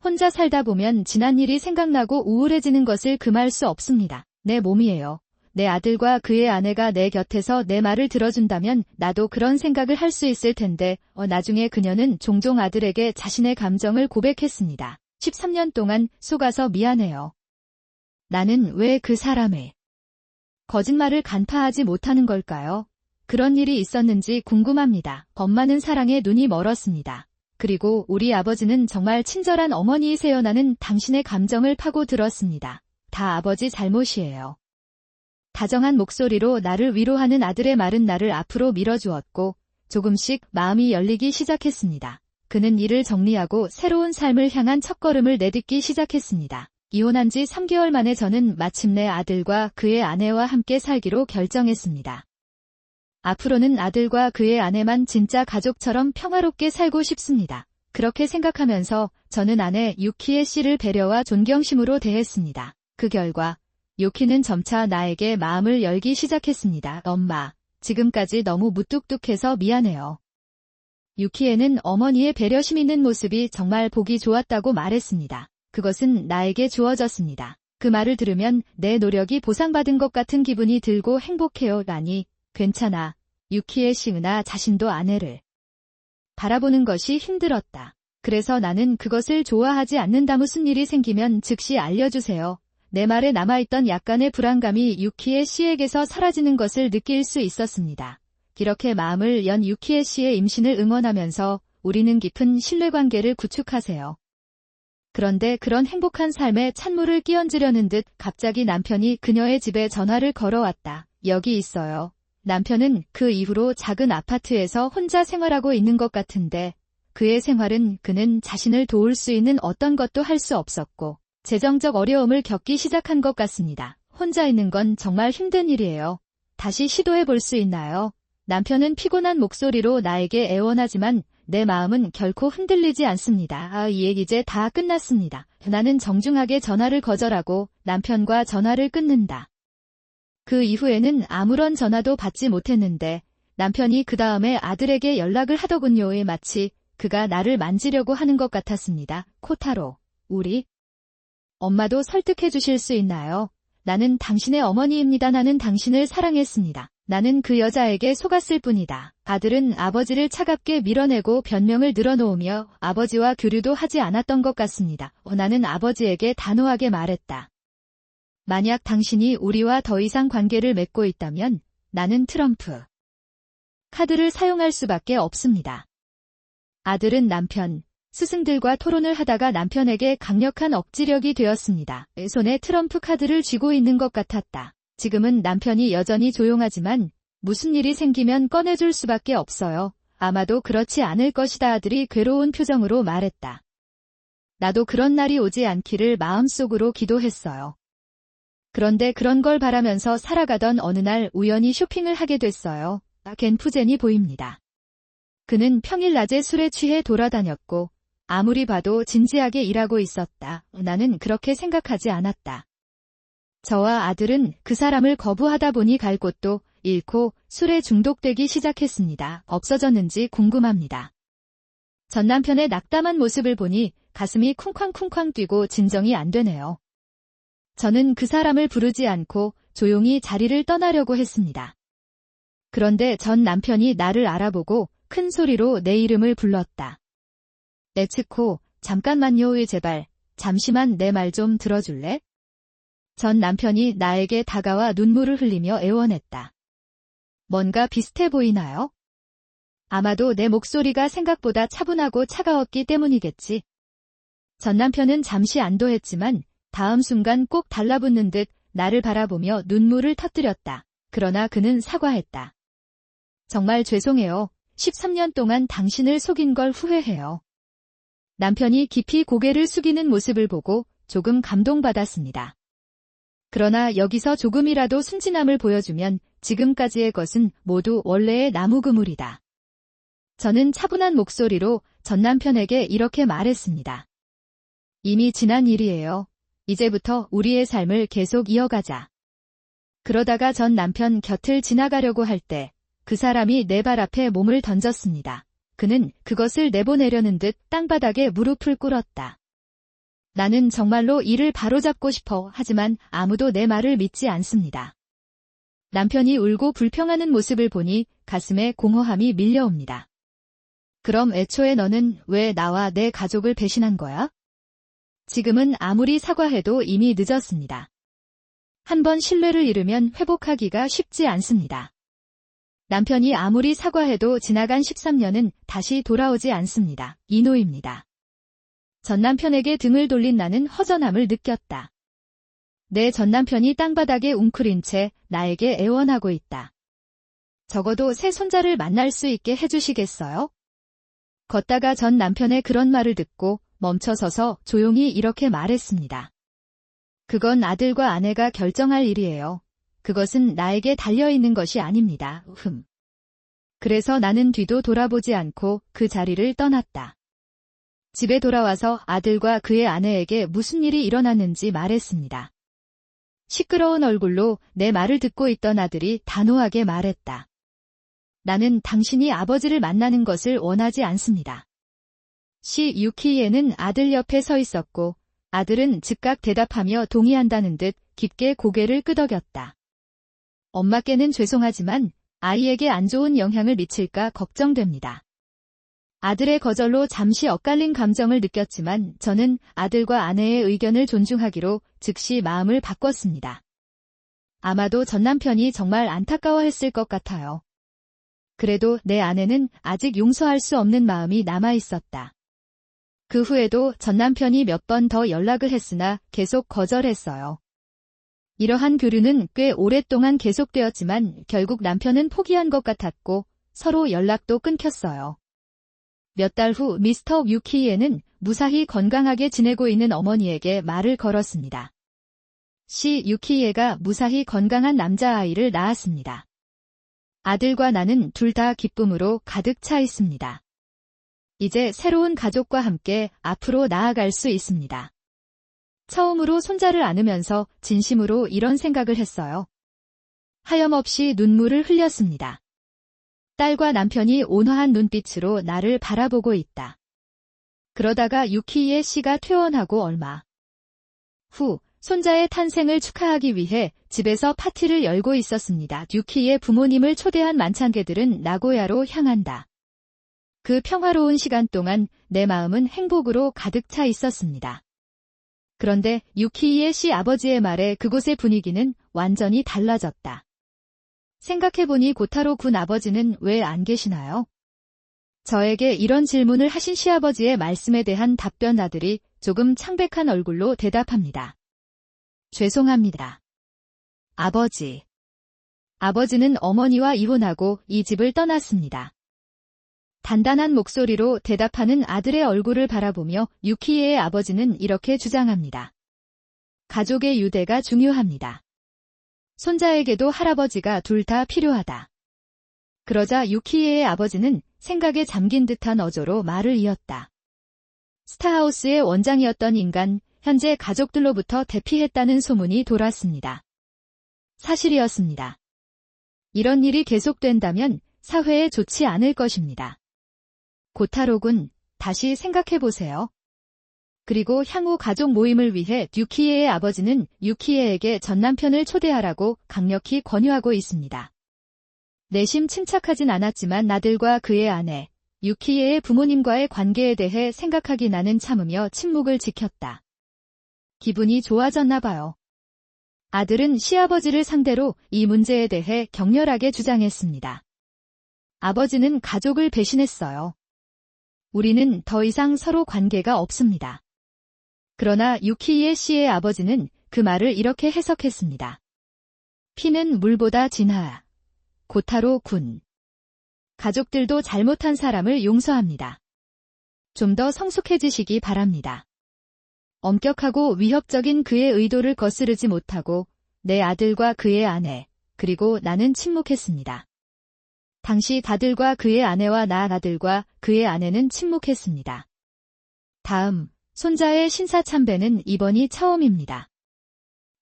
Speaker 1: 혼자 살다 보면 지난 일이 생각나고 우울해지는 것을 금할 수 없습니다. 내 몸이에요. 내 아들과 그의 아내가 내 곁에서 내 말을 들어준다면 나도 그런 생각을 할 수 있을 텐데, 나중에 그녀는 종종 아들에게 자신의 감정을 고백했습니다. 13년 동안 속아서 미안해요. 나는 왜 그 사람의 거짓말을 간파하지 못하는 걸까요? 그런 일이 있었는지 궁금합니다. 엄마는 사랑에 눈이 멀었습니다. 그리고 우리 아버지는 정말 친절한 어머니이세요. 나는 당신의 감정을 파고들었습니다. 다 아버지 잘못이에요. 다정한 목소리로 나를 위로하는 아들의 말은 나를 앞으로 밀어주었고 조금씩 마음이 열리기 시작했습니다. 그는 일을 정리하고 새로운 삶을 향한 첫걸음을 내딛기 시작했습니다. 이혼한 지 3개월 만에 저는 마침내 아들과 그의 아내와 함께 살기로 결정했습니다. 앞으로는 아들과 그의 아내만 진짜 가족처럼 평화롭게 살고 싶습니다. 그렇게 생각하면서 저는 아내 유키에 씨를 배려와 존경심으로 대했습니다. 그 결과 유키는 점차 나에게 마음을 열기 시작했습니다. 엄마, 지금까지 너무 무뚝뚝해서 미안해요. 유키에는 어머니의 배려심 있는 모습이 정말 보기 좋았다고 말했습니다. 그것은 나에게 주어졌습니다. 그 말을 들으면 내 노력이 보상받은 것 같은 기분이 들고 행복해요. 아니, 괜찮아. 유키에 씨나 자신도 아내를 바라보는 것이 힘들었다. 그래서 나는 그것을 좋아하지 않는다. 무슨 일이 생기면 즉시 알려주세요. 내 말에 남아있던 약간의 불안감이 유키에 씨에게서 사라지는 것을 느낄 수 있었습니다. 이렇게 마음을 연 유키에 씨의 임신을 응원하면서 우리는 깊은 신뢰관계를 구축하세요. 그런데 그런 행복한 삶에 찬물을 끼얹으려는 듯 갑자기 남편이 그녀의 집에 전화를 걸어왔다. 여기 있어요. 남편은 그 이후로 작은 아파트에서 혼자 생활하고 있는 것 같은데 그의 생활은 그는 자신을 도울 수 있는 어떤 것도 할 수 없었고 재정적 어려움을 겪기 시작한 것 같습니다. 혼자 있는 건 정말 힘든 일이에요. 다시 시도해 볼 수 있나요? 남편은 피곤한 목소리로 나에게 애원하지만 내 마음은 결코 흔들리지 않습니다. 이 얘기 이제 다 끝났습니다. 나는 정중하게 전화를 거절하고 남편과 전화를 끊는다. 그 이후에는 아무런 전화도 받지 못했는데 남편이 그 다음에 아들에게 연락을 하더군요. 마치 그가 나를 만지려고 하는 것 같았습니다. 코타로, 우리 엄마도 설득해 주실 수 있나요? 나는 당신의 어머니입니다. 나는 당신을 사랑했습니다. 나는 그 여자에게 속았을 뿐이다. 아들은 아버지를 차갑게 밀어내고 변명을 늘어놓으며 아버지와 교류도 하지 않았던 것 같습니다. 나는 아버지에게 단호하게 말했다. 만약 당신이 우리와 더 이상 관계를 맺고 있다면 나는 트럼프 카드를 사용할 수밖에 없습니다. 아들은 남편, 스승들과 토론을 하다가 남편에게 강력한 억지력이 되었습니다. 손에 트럼프 카드를 쥐고 있는 것 같았다. 지금은 남편이 여전히 조용하지만 무슨 일이 생기면 꺼내줄 수밖에 없어요. 아마도 그렇지 않을 것이다. 아들이 괴로운 표정으로 말했다. 나도 그런 날이 오지 않기를 마음속으로 기도했어요. 그런데 그런 걸 바라면서 살아가던 어느 날 우연히 쇼핑을 하게 됐어요. 겐푸젠이 보입니다. 그는 평일 낮에 술에 취해 돌아다녔고 아무리 봐도 진지하게 일하고 있었다. 나는 그렇게 생각하지 않았다. 저와 아들은 그 사람을 거부하다 보니 갈 곳도 잃고 술에 중독되기 시작했습니다. 없어졌는지 궁금합니다. 전 남편의 낙담한 모습을 보니 가슴이 쿵쾅쿵쾅 뛰고 진정이 안 되네요. 저는 그 사람을 부르지 않고 조용히 자리를 떠나려고 했습니다. 그런데 전 남편이 나를 알아보고 큰 소리로 내 이름을 불렀다. 에츠코, 잠깐만요. 제발, 잠시만 내 말 좀 들어줄래? 전 남편이 나에게 다가와 눈물을 흘리며 애원했다. 뭔가 비슷해 보이나요? 아마도 내 목소리가 생각보다 차분하고 차가웠기 때문이겠지. 전 남편은 잠시 안도했지만 다음 순간 꼭 달라붙는 듯 나를 바라보며 눈물을 터뜨렸다. 그러나 그는 사과했다. 정말 죄송해요. 13년 동안 당신을 속인 걸 후회해요. 남편이 깊이 고개를 숙이는 모습을 보고 조금 감동받았습니다. 그러나 여기서 조금이라도 순진함을 보여주면 지금까지의 것은 모두 원래의 나무 그물이다. 저는 차분한 목소리로 전 남편에게 이렇게 말했습니다. 이미 지난 일이에요. 이제부터 우리의 삶을 계속 이어가자. 그러다가 전 남편 곁을 지나가려고 할 때 그 사람이 내 발 앞에 몸을 던졌습니다. 그는 그것을 내보내려는 듯 땅바닥에 무릎을 꿇었다. 나는 정말로 이를 바로잡고 싶어 하지만 아무도 내 말을 믿지 않습니다. 남편이 울고 불평하는 모습을 보니 가슴에 공허함이 밀려옵니다. 그럼 애초에 너는 왜 나와 내 가족을 배신한 거야? 지금은 아무리 사과해도 이미 늦었습니다. 한번 신뢰를 잃으면 회복하기가 쉽지 않습니다. 남편이 아무리 사과해도 지나간 13년은 다시 돌아오지 않습니다. 이노입니다. 전 남편에게 등을 돌린 나는 허전함을 느꼈다. 내 전 남편이 땅바닥에 웅크린 채 나에게 애원하고 있다. 적어도 새 손자를 만날 수 있게 해주시겠어요? 걷다가 전 남편의 그런 말을 듣고 멈춰서서 조용히 이렇게 말했습니다. 그건 아들과 아내가 결정할 일이에요. 그것은 나에게 달려있는 것이 아닙니다. 그래서 나는 뒤도 돌아보지 않고 그 자리를 떠났다. 집에 돌아와서 아들과 그의 아내에게 무슨 일이 일어났는지 말했습니다. 시끄러운 얼굴로 내 말을 듣고 있던 아들이 단호하게 말했다. 나는 당신이 아버지를 만나는 것을 원하지 않습니다. 유키에는 아들 옆에 서 있었고 아들은 즉각 대답하며 동의한다는 듯 깊게 고개를 끄덕였다. 엄마께는 죄송하지만 아이에게 안 좋은 영향을 미칠까 걱정됩니다. 아들의 거절로 잠시 엇갈린 감정을 느꼈지만 저는 아들과 아내의 의견을 존중하기로 즉시 마음을 바꿨습니다. 아마도 전 남편이 정말 안타까워했을 것 같아요. 그래도 내 아내는 아직 용서할 수 없는 마음이 남아 있었다. 그 후에도 전 남편이 몇 번 더 연락을 했으나 계속 거절했어요. 이러한 교류는 꽤 오랫동안 계속되었지만 결국 남편은 포기한 것 같았고 서로 연락도 끊겼어요. 몇 달 후 미스터 유키에는 무사히 건강하게 지내고 있는 어머니에게 말을 걸었습니다. 유키에가 무사히 건강한 남자아이를 낳았습니다. 아들과 나는 둘 다 기쁨으로 가득 차 있습니다. 이제 새로운 가족과 함께 앞으로 나아갈 수 있습니다. 처음으로 손자를 안으면서 진심으로 이런 생각을 했어요. 하염없이 눈물을 흘렸습니다. 딸과 남편이 온화한 눈빛으로 나를 바라보고 있다. 그러다가 유키의 씨가 퇴원하고 얼마 후 손자의 탄생을 축하하기 위해 집에서 파티를 열고 있었습니다. 유키의 부모님을 초대한 만찬객들은 나고야로 향한다. 그 평화로운 시간 동안 내 마음은 행복으로 가득 차 있었습니다. 그런데 유키의 씨 아버지의 말에 그곳의 분위기는 완전히 달라졌다. 생각해보니 고타로 군 아버지는 왜 안 계시나요? 저에게 이런 질문을 하신 시아버지의 말씀에 대한 답변 아들이 조금 창백한 얼굴로 대답합니다. 죄송합니다. 아버지. 아버지는 어머니와 이혼하고 이 집을 떠났습니다. 단단한 목소리로 대답하는 아들의 얼굴을 바라보며 유키의 아버지는 이렇게 주장합니다. 가족의 유대가 중요합니다. 손자에게도 할아버지가 둘 다 필요하다. 그러자 유키의 아버지는 생각에 잠긴 듯한 어조로 말을 이었다. 스타하우스의 원장이었던 인간, 현재 가족들로부터 대피했다는 소문이 돌았습니다. 사실이었습니다. 이런 일이 계속된다면 사회에 좋지 않을 것입니다. 고타로군, 다시 생각해보세요. 그리고 향후 가족 모임을 위해 유키에의 아버지는 유키에에게 전 남편을 초대하라고 강력히 권유하고 있습니다. 내심 침착하진 않았지만 아들과 그의 아내, 유키에의 부모님과의 관계에 대해 생각하기 나는 참으며 침묵을 지켰다. 기분이 좋아졌나 봐요. 아들은 시아버지를 상대로 이 문제에 대해 격렬하게 주장했습니다. 아버지는 가족을 배신했어요. 우리는 더 이상 서로 관계가 없습니다. 그러나 유키이에 씨의 아버지는 그 말을 이렇게 해석했습니다. 피는 물보다 진하. 고타로 군. 가족들도 잘못한 사람을 용서합니다. 좀 더 성숙해지시기 바랍니다. 엄격하고 위협적인 그의 의도를 거스르지 못하고 내 아들과 그의 아내, 그리고 나는 침묵했습니다. 당시 아들과 그의 아내와 나 아들과 그의 아내는 침묵했습니다. 다음, 손자의 신사참배는 이번이 처음입니다.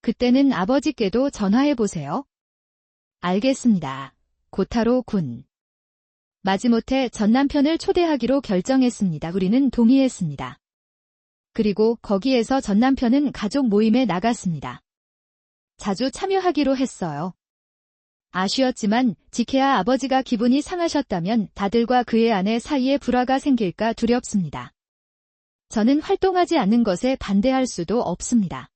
Speaker 1: 그때는 아버지께도 전화해보세요. 알겠습니다. 고타로 군. 마지못해 전 남편을 초대하기로 결정했습니다. 우리는 동의했습니다. 그리고 거기에서 전 남편은 가족 모임에 나갔습니다. 자주 참여하기로 했어요. 아쉬웠지만 지케아 아버지가 기분이 상하셨다면 다들과 그의 아내 사이에 불화가 생길까 두렵습니다. 저는 활동하지 않는 것에 반대할 수도 없습니다.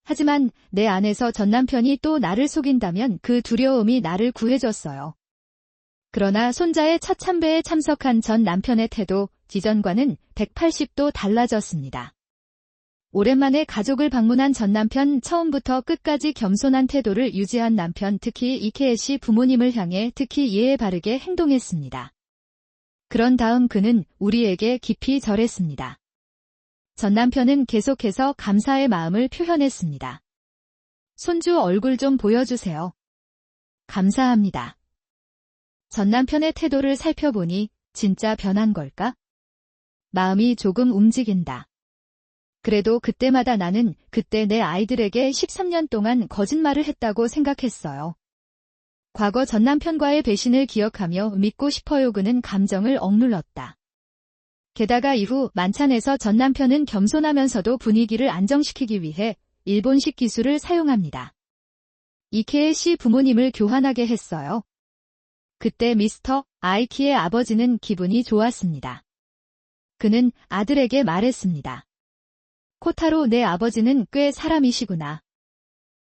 Speaker 1: 하지만 내 안에서 전 남편이 또 나를 속인다면 그 두려움이 나를 구해줬어요. 그러나 손자의 첫 참배에 참석한 전 남편의 태도, 지전과는 180도 달라졌습니다. 오랜만에 가족을 방문한 전 남편, 처음부터 끝까지 겸손한 태도를 유지한 남편, 특히 이케에 씨 부모님을 향해 특히 예의 바르게 행동했습니다. 그런 다음 그는 우리에게 깊이 절했습니다. 전 남편은 계속해서 감사의 마음을 표현했습니다. 손주 얼굴 좀 보여주세요. 감사합니다. 전 남편의 태도를 살펴보니 진짜 변한 걸까? 마음이 조금 움직인다. 그래도 그때마다 나는 그때 내 아이들에게 13년 동안 거짓말을 했다고 생각했어요. 과거 전 남편과의 배신을 기억하며 믿고 싶어요. 그는 감정을 억눌렀다. 게다가 이후 만찬에서 전 남편은 겸손하면서도 분위기를 안정시키기 위해 일본식 기술을 사용합니다. 이케에 씨 부모님을 교환하게 했어요. 그때 미스터 아이키의 아버지는 기분이 좋았습니다. 그는 아들에게 말했습니다. 코타로, 내 아버지는 꽤 사람이시구나.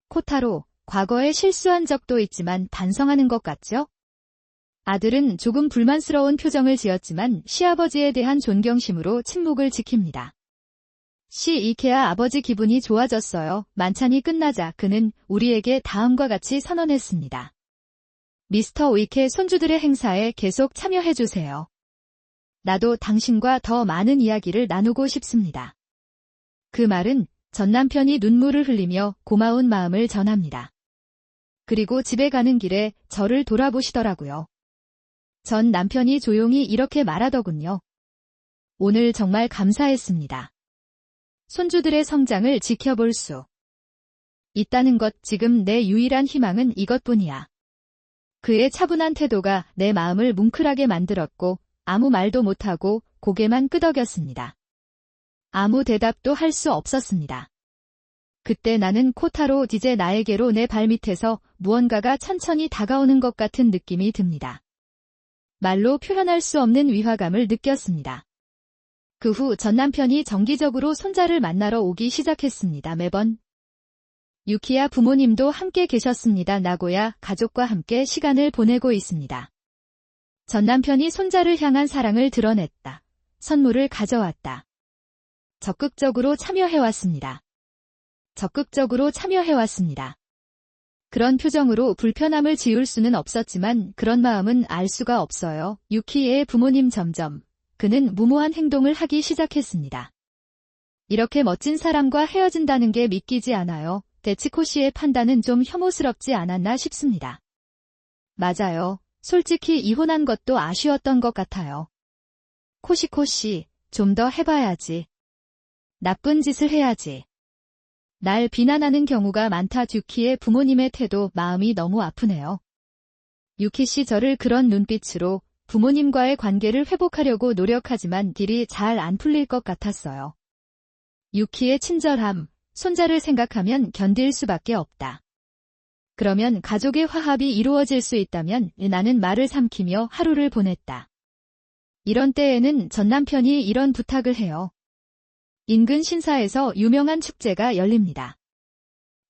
Speaker 1: 코타로, 과거에 실수한 적도 있지만 반성하는 것 같죠? 아들은 조금 불만스러운 표정을 지었지만 시아버지에 대한 존경심으로 침묵을 지킵니다. 이케아 아버지 기분이 좋아졌어요. 만찬이 끝나자 그는 우리에게 다음과 같이 선언했습니다. 미스터 위케 손주들의 행사에 계속 참여해주세요. 나도 당신과 더 많은 이야기를 나누고 싶습니다. 그 말은 전 남편이 눈물을 흘리며 고마운 마음을 전합니다. 그리고 집에 가는 길에 저를 돌아보시더라고요. 전 남편이 조용히 이렇게 말하더군요. 오늘 정말 감사했습니다. 손주들의 성장을 지켜볼 수 있다는 것, 지금 내 유일한 희망은 이것뿐이야. 그의 차분한 태도가 내 마음을 뭉클하게 만들었고 아무 말도 못하고 고개만 끄덕였습니다. 아무 대답도 할 수 없었습니다. 그때 나는 코타로, 이제 나에게로 내 발밑에서 무언가가 천천히 다가오는 것 같은 느낌이 듭니다. 말로 표현할 수 없는 위화감을 느꼈습니다. 그 후 전 남편이 정기적으로 손자를 만나러 오기 시작했습니다. 매번. 유키야 부모님도 함께 계셨습니다. 나고야 가족과 함께 시간을 보내고 있습니다. 전 남편이 손자를 향한 사랑을 드러냈다. 선물을 가져왔다. 적극적으로 참여해왔습니다. 그런 표정으로 불편함을 지울 수는 없었지만 그런 마음은 알 수가 없어요. 유키의 부모님 점점. 그는 무모한 행동을 하기 시작했습니다. 이렇게 멋진 사람과 헤어진다는 게 믿기지 않아요. 데치코 씨의 판단은 좀 혐오스럽지 않았나 싶습니다. 맞아요. 솔직히 이혼한 것도 아쉬웠던 것 같아요. 코시코 씨, 좀 더 해봐야지. 나쁜 짓을 해야지. 날 비난하는 경우가 많다. 유키의 부모님의 태도, 마음이 너무 아프네요. 유키 씨 저를 그런 눈빛으로 부모님과의 관계를 회복하려고 노력하지만 딜이 잘 안 풀릴 것 같았어요. 유키의 친절함, 손자를 생각하면 견딜 수밖에 없다. 그러면 가족의 화합이 이루어질 수 있다면 나는 말을 삼키며 하루를 보냈다. 이런 때에는 전 남편이 이런 부탁을 해요. 인근 신사에서 유명한 축제가 열립니다.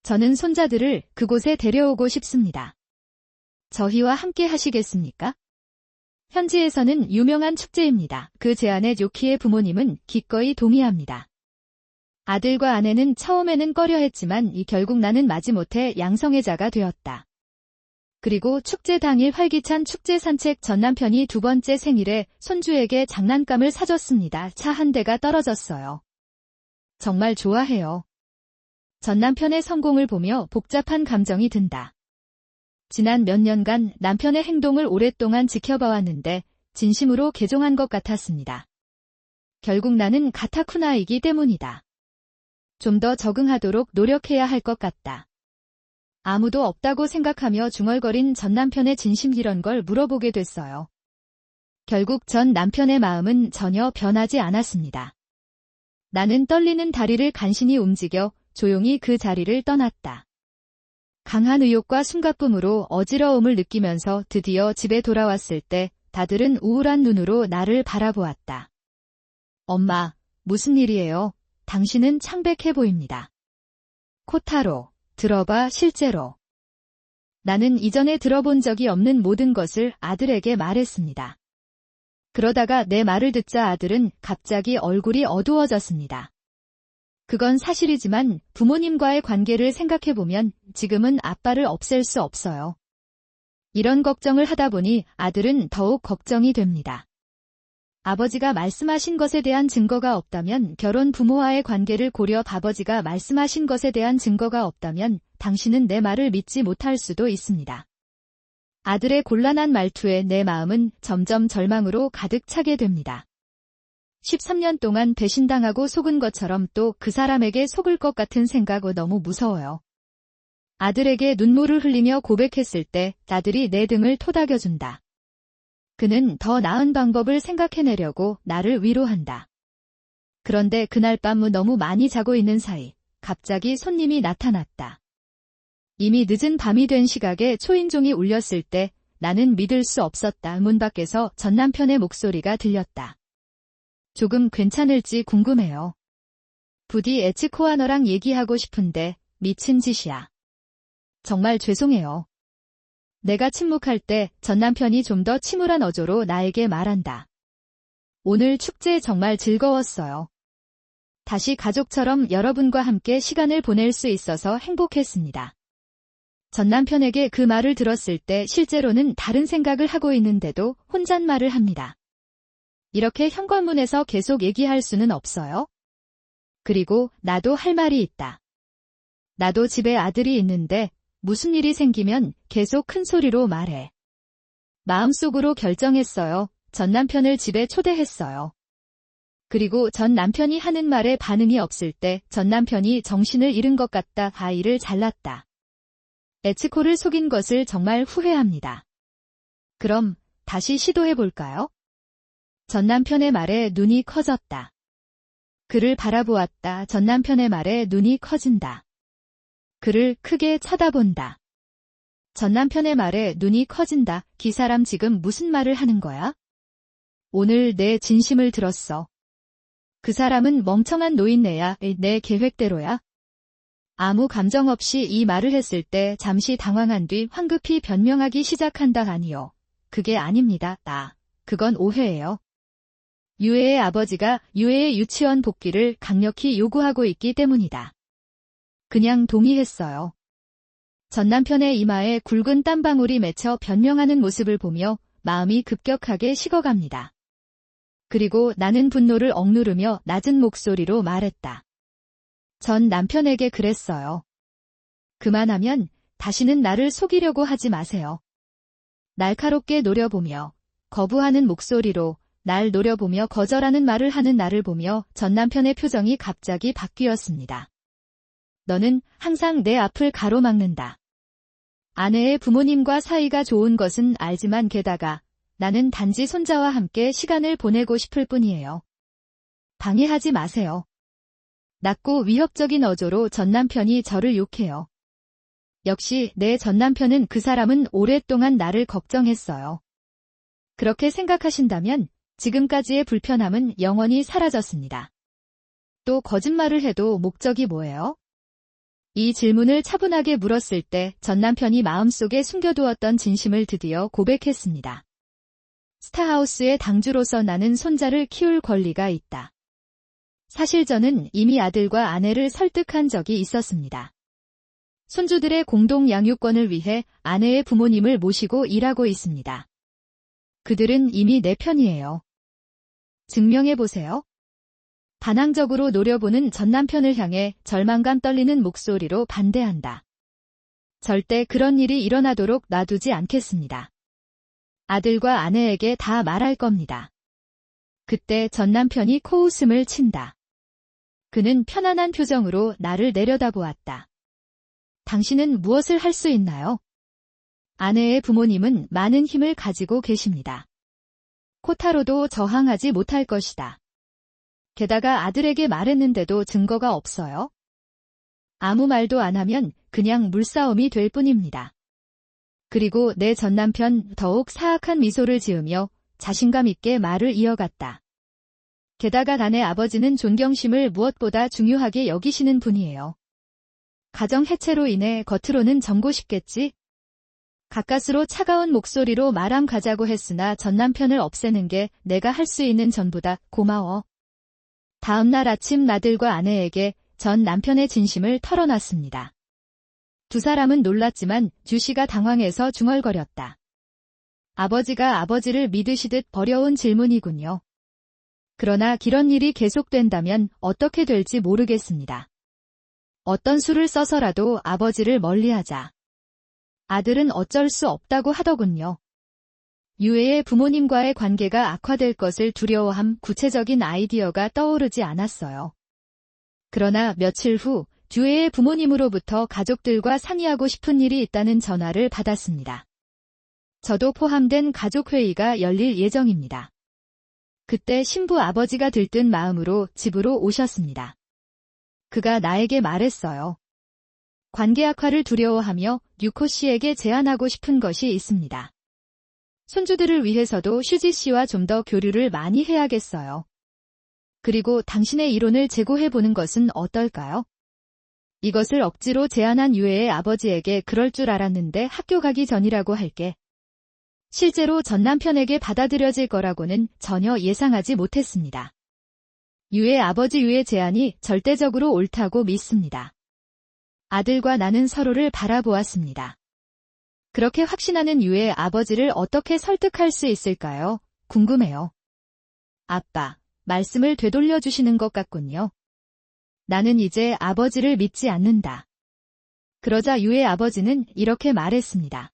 Speaker 1: 저는 손자들을 그곳에 데려오고 싶습니다. 저희와 함께 하시겠습니까? 현지에서는 유명한 축제입니다. 그 제안에 유키의 부모님은 기꺼이 동의합니다. 아들과 아내는 처음에는 꺼려했지만 결국 나는 마지못해 양성애자가 되었다. 그리고 축제 당일 활기찬 축제 산책, 전 남편이 두 번째 생일에 손주에게 장난감을 사줬습니다. 차 한 대가 떨어졌어요. 정말 좋아해요. 전 남편의 성공을 보며 복잡한 감정이 든다. 지난 몇 년간 남편의 행동을 오랫동안 지켜봐왔는데 진심으로 개종한 것 같았습니다. 결국 나는 가타쿠나이기 때문이다. 좀 더 적응하도록 노력해야 할 것 같다. 아무도 없다고 생각하며 중얼거린 전 남편의 진심, 이런 걸 물어보게 됐어요. 결국 전 남편의 마음은 전혀 변하지 않았습니다. 나는 떨리는 다리를 간신히 움직여 조용히 그 자리를 떠났다. 강한 의욕과 숨가쁨으로 어지러움을 느끼면서 드디어 집에 돌아왔을 때 다들은 우울한 눈으로 나를 바라보았다. 엄마, 무슨 일이에요? 당신은 창백해 보입니다. 코타로, 들어봐 실제로. 나는 이전에 들어본 적이 없는 모든 것을 아들에게 말했습니다. 그러다가 내 말을 듣자 아들은 갑자기 얼굴이 어두워졌습니다. 그건 사실이지만 부모님과의 관계를 생각해보면 지금은 아빠를 없앨 수 없어요. 이런 걱정을 하다 보니 아들은 더욱 걱정이 됩니다. 아버지가 말씀하신 것에 대한 증거가 없다면 결혼 부모와의 관계를 고려 아버지가 말씀하신 것에 대한 증거가 없다면 당신은 내 말을 믿지 못할 수도 있습니다. 아들의 곤란한 말투에 내 마음은 점점 절망으로 가득 차게 됩니다. 13년 동안 배신당하고 속은 것처럼 또 그 사람에게 속을 것 같은 생각이 너무 무서워요. 아들에게 눈물을 흘리며 고백했을 때 아들이 내 등을 토닥여준다. 그는 더 나은 방법을 생각해내려고 나를 위로한다. 그런데 그날 밤 너무 많이 자고 있는 사이 갑자기 손님이 나타났다. 이미 늦은 밤이 된 시각에 초인종이 울렸을 때 나는 믿을 수 없었다. 문 밖에서 전 남편의 목소리가 들렸다. 조금 괜찮을지 궁금해요. 부디 에치코와 너랑 얘기하고 싶은데 미친 짓이야. 정말 죄송해요. 내가 침묵할 때 전 남편이 좀 더 침울한 어조로 나에게 말한다. 오늘 축제 정말 즐거웠어요. 다시 가족처럼 여러분과 함께 시간을 보낼 수 있어서 행복했습니다. 전 남편에게 그 말을 들었을 때 실제로는 다른 생각을 하고 있는데도 혼잣말을 합니다. 이렇게 현관문에서 계속 얘기할 수는 없어요. 그리고 나도 할 말이 있다. 나도 집에 아들이 있는데 무슨 일이 생기면 계속 큰 소리로 말해. 마음속으로 결정했어요. 전 남편을 집에 초대했어요. 그리고 전 남편이 하는 말에 반응이 없을 때 전 남편이 정신을 잃은 것 같다. 아이를 잘났다. 에치코를 속인 것을 정말 후회합니다. 그럼 다시 시도해볼까요? 전 남편의 말에 눈이 커졌다. 그를 바라보았다. 전 남편의 말에 눈이 커진다. 그를 크게 쳐다본다. 전 남편의 말에 눈이 커진다. 이 사람 지금 무슨 말을 하는 거야? 오늘 내 진심을 들었어. 그 사람은 멍청한 노인네야. 내 계획대로야. 아무 감정 없이 이 말을 했을 때 잠시 당황한 뒤 황급히 변명하기 시작한다. 아니요. 그게 아닙니다. 그건 오해예요. 유해의 아버지가 유해의 유치원 복귀를 강력히 요구하고 있기 때문이다. 그냥 동의했어요. 전 남편의 이마에 굵은 땀방울이 맺혀 변명하는 모습을 보며 마음이 급격하게 식어갑니다. 그리고 나는 분노를 억누르며 낮은 목소리로 말했다. 전 남편에게 그랬어요. 그만하면 다시는 나를 속이려고 하지 마세요. 날카롭게 노려보며 거부하는 목소리로 날 노려보며 거절하는 말을 하는 나를 보며 전 남편의 표정이 갑자기 바뀌었습니다. 너는 항상 내 앞을 가로막는다. 아내의 부모님과 사이가 좋은 것은 알지만 게다가 나는 단지 손자와 함께 시간을 보내고 싶을 뿐이에요. 방해하지 마세요. 낮고 위협적인 어조로 전 남편이 저를 욕해요. 역시 내 전 남편은 그 사람은 오랫동안 나를 걱정했어요. 그렇게 생각하신다면 지금까지의 불편함은 영원히 사라졌습니다. 또 거짓말을 해도 목적이 뭐예요? 이 질문을 차분하게 물었을 때 전 남편이 마음속에 숨겨두었던 진심을 드디어 고백했습니다. 스타하우스의 당주로서 나는 손자를 키울 권리가 있다. 사실 저는 이미 아들과 아내를 설득한 적이 있었습니다. 손주들의 공동 양육권을 위해 아내의 부모님을 모시고 일하고 있습니다. 그들은 이미 내 편이에요. 증명해보세요. 반항적으로 노려보는 전 남편을 향해 절망감 떨리는 목소리로 반대한다. 절대 그런 일이 일어나도록 놔두지 않겠습니다. 아들과 아내에게 다 말할 겁니다. 그때 전 남편이 코웃음을 친다. 그는 편안한 표정으로 나를 내려다보았다. 당신은 무엇을 할 수 있나요? 아내의 부모님은 많은 힘을 가지고 계십니다. 코타로도 저항하지 못할 것이다. 게다가 아들에게 말했는데도 증거가 없어요. 아무 말도 안 하면 그냥 물싸움이 될 뿐입니다. 그리고 내 전남편 더욱 사악한 미소를 지으며 자신감 있게 말을 이어갔다. 게다가 자네 아버지는 존경심을 무엇보다 중요하게 여기시는 분이에요. 가정 해체로 인해 겉으로는 젊고 싶겠지? 가까스로 차가운 목소리로 말함 가자고 했으나 전남편을 없애는 게 내가 할 수 있는 전부다. 고마워. 다음 날 아침 아들과 아내에게 전 남편의 진심을 털어놨습니다. 두 사람은 놀랐지만 주씨가 당황해서 중얼거렸다. 아버지가 아버지를 믿으시듯 버려온 질문이군요. 그러나 이런 일이 계속된다면 어떻게 될지 모르겠습니다. 어떤 수를 써서라도 아버지를 멀리하자. 아들은 어쩔 수 없다고 하더군요. 유해의 부모님과의 관계가 악화될 것을 두려워함 구체적인 아이디어가 떠오르지 않았어요. 그러나 며칠 후 유해의 부모님으로부터 가족들과 상의하고 싶은 일이 있다는 전화를 받았습니다. 저도 포함된 가족회의가 열릴 예정입니다. 그때 신부 아버지가 들뜬 마음으로 집으로 오셨습니다. 그가 나에게 말했어요. 관계 악화를 두려워하며 유코 씨에게 제안하고 싶은 것이 있습니다. 손주들을 위해서도 슈지 씨와 좀 더 교류를 많이 해야겠어요. 그리고 당신의 이론을 재고해보는 것은 어떨까요? 이것을 억지로 제안한 유해의 아버지에게 그럴 줄 알았는데 학교 가기 전이라고 할게. 실제로 전 남편에게 받아들여질 거라고는 전혀 예상하지 못했습니다. 유해 아버지 유의 제안이 절대적으로 옳다고 믿습니다. 아들과 나는 서로를 바라보았습니다. 그렇게 확신하는 유의 아버지를 어떻게 설득할 수 있을까요? 궁금해요. 아빠, 말씀을 되돌려 주시는 것 같군요. 나는 이제 아버지를 믿지 않는다. 그러자 유의 아버지는 이렇게 말했습니다.